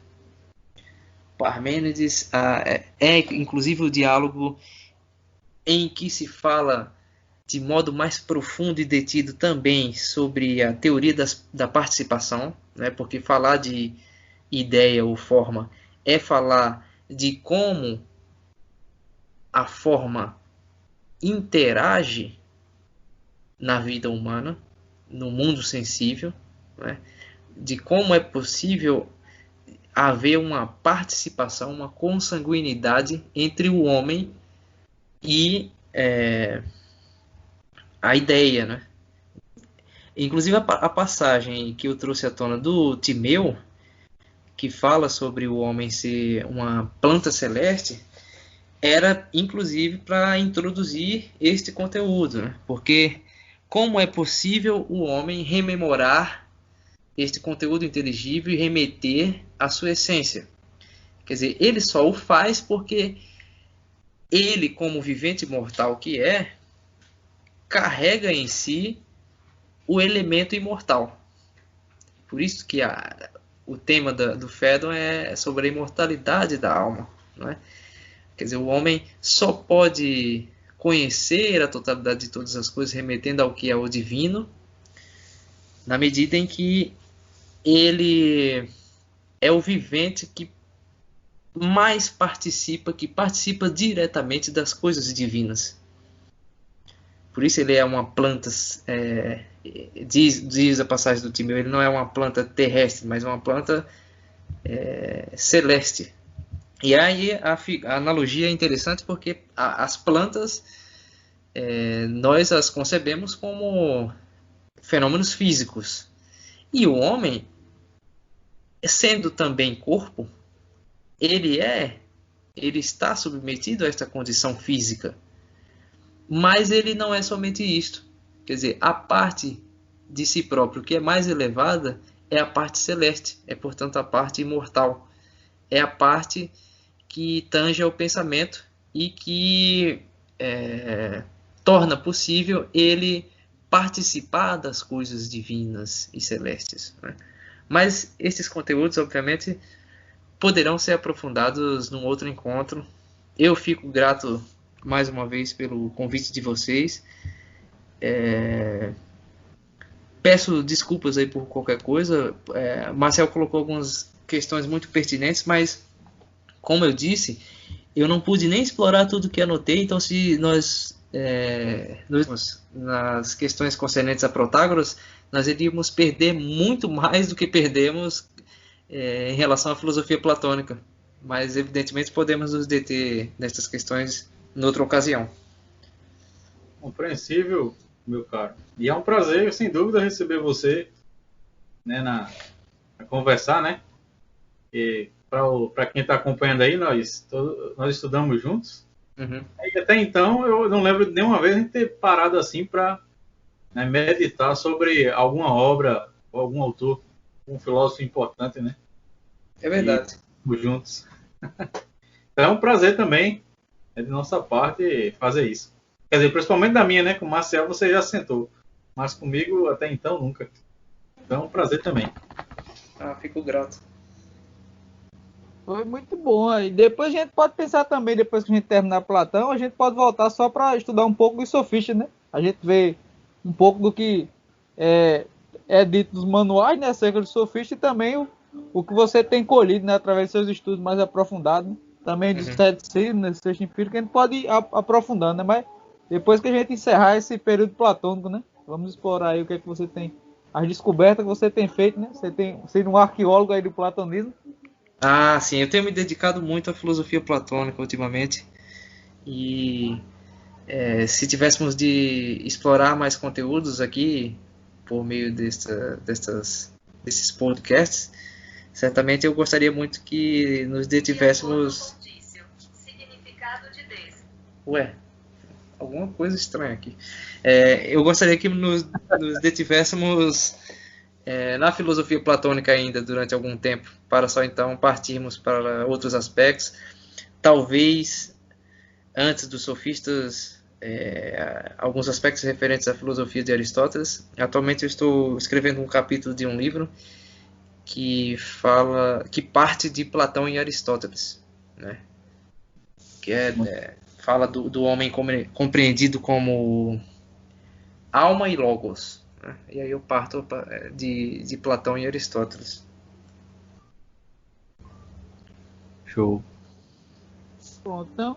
Parmênides é inclusive o diálogo em que se fala de modo mais profundo e detido também sobre a teoria da participação, né? Porque falar de ideia ou forma é falar de como a forma interage na vida humana, no mundo sensível, né? De como é possível haver uma participação, uma consanguinidade entre o homem e a ideia, né? Inclusive a passagem que eu trouxe à tona do Timeu, que fala sobre o homem ser uma planta celeste, era inclusive para introduzir este conteúdo, né? Porque como é possível o homem rememorar este conteúdo inteligível e remeter à sua essência? Quer dizer, ele só o faz porque ele, como vivente mortal que é, carrega em si o elemento imortal. Por isso que o tema do Phaedon é sobre a imortalidade da alma, não é? Quer dizer, o homem só pode conhecer a totalidade de todas as coisas, remetendo ao que é o divino, na medida em que ele é o vivente que mais participa, que participa diretamente das coisas divinas. Por isso ele é uma planta, diz a passagem do Timeu, ele não é uma planta terrestre, mas uma planta celeste. E aí a analogia é interessante porque as plantas, nós as concebemos como fenômenos físicos. E o homem, sendo também corpo, ele está submetido a esta condição física. Mas ele não é somente isto. Quer dizer, a parte de si próprio que é mais elevada é a parte celeste, é portanto a parte imortal. É a parte que tange ao pensamento e que torna possível ele participar das coisas divinas e celestes, né? Mas esses conteúdos, obviamente, poderão ser aprofundados num outro encontro. Eu fico grato mais uma vez pelo convite de vocês. Peço desculpas aí por qualquer coisa. Marcel colocou algumas questões muito pertinentes, mas, como eu disse, eu não pude nem explorar tudo que anotei. Então, se nós nas questões concernentes a Protágoras, nós iríamos perder muito mais do que perdemos em relação à filosofia platônica. Mas, evidentemente, podemos nos deter nestas questões em outra ocasião. Compreensível, meu caro. E é um prazer, sem dúvida, receber você, né, na conversar, né? E para quem está acompanhando aí, nós estudamos juntos. Uhum. E até então, eu não lembro de nenhuma vez a gente ter parado assim para, né, meditar sobre alguma obra, ou algum autor, um filósofo importante, né? É verdade. E juntos. Então é um prazer também, de nossa parte, fazer isso. Quer dizer, principalmente da minha, né? Com o Marcel você já sentou. Mas comigo, até então, nunca. Então é um prazer também. Fico grato. Foi muito bom. E depois a gente pode pensar também, depois que a gente terminar Platão, a gente pode voltar só para estudar um pouco dos sofistas, né? A gente vê um pouco do que é dito nos manuais, né, acerca dos sofistas, e também o que você tem colhido, né, através dos seus estudos mais aprofundados, né? Também do ceticismo, né, do sexto empírico, a gente pode ir aprofundando, né? Mas depois que a gente encerrar esse período platônico, né, vamos explorar aí o que é que você tem, as descobertas que você tem feito, né? Você tem sido um arqueólogo aí do platonismo. Sim, eu tenho me dedicado muito à filosofia platônica ultimamente. E se tivéssemos de explorar mais conteúdos aqui por meio desses podcasts, certamente eu gostaria muito que nos detivéssemos. Ué, alguma coisa estranha aqui. Eu gostaria que nos detivéssemos na filosofia platônica ainda durante algum tempo, para só então partirmos para outros aspectos. Talvez antes dos sofistas, alguns aspectos referentes à filosofia de Aristóteles. Atualmente eu estou escrevendo um capítulo de um livro que parte de Platão e Aristóteles, né? Que fala do homem compreendido como alma e logos, né? E aí eu parto de Platão e Aristóteles. Show. Bom, então,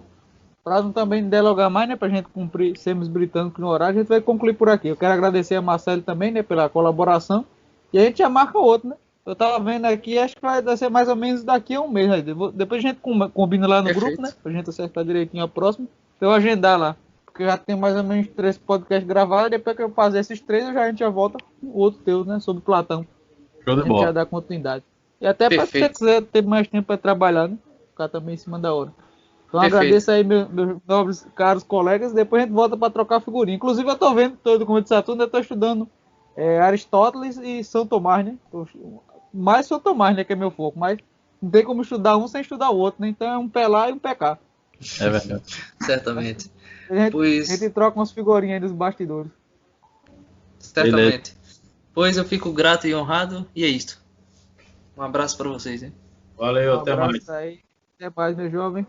para não também dialogar mais, né, para a gente cumprir, sermos britânicos no horário, a gente vai concluir por aqui. Eu quero agradecer a Marcelo também, né, pela colaboração, e a gente já marca outro, né? Eu tava vendo aqui, acho que vai ser mais ou menos daqui a um mês, né? Depois a gente combina lá no Perfeito. grupo, né, pra gente acertar direitinho a próxima, pra eu agendar lá, porque eu já tenho mais ou menos 3 podcasts gravados, e depois que eu fazer esses 3, a gente já volta com o outro teu, né, sobre Platão. Show A de gente bola. já dá continuidade. E até para se você Perfeito. quiser ter mais tempo para trabalhar, né? Ficar também em cima da hora. Então Perfeito. agradeço aí meus nobres caros colegas. Depois a gente volta para trocar figurinha. Inclusive eu tô vendo todo como de Saturno, eu tô estudando Aristóteles e São Tomás, né? Mais São Tomás, né? Que é meu foco. Mas não tem como estudar um sem estudar o outro, né? Então é um pé lá e um pé cá. É verdade. Certamente. A Pois, gente troca umas figurinhas aí dos bastidores. certamente. Pois eu fico grato e honrado, e é isto. Um abraço para vocês, hein? Valeu, Um até mais. abraço aí. Até mais, meu jovem.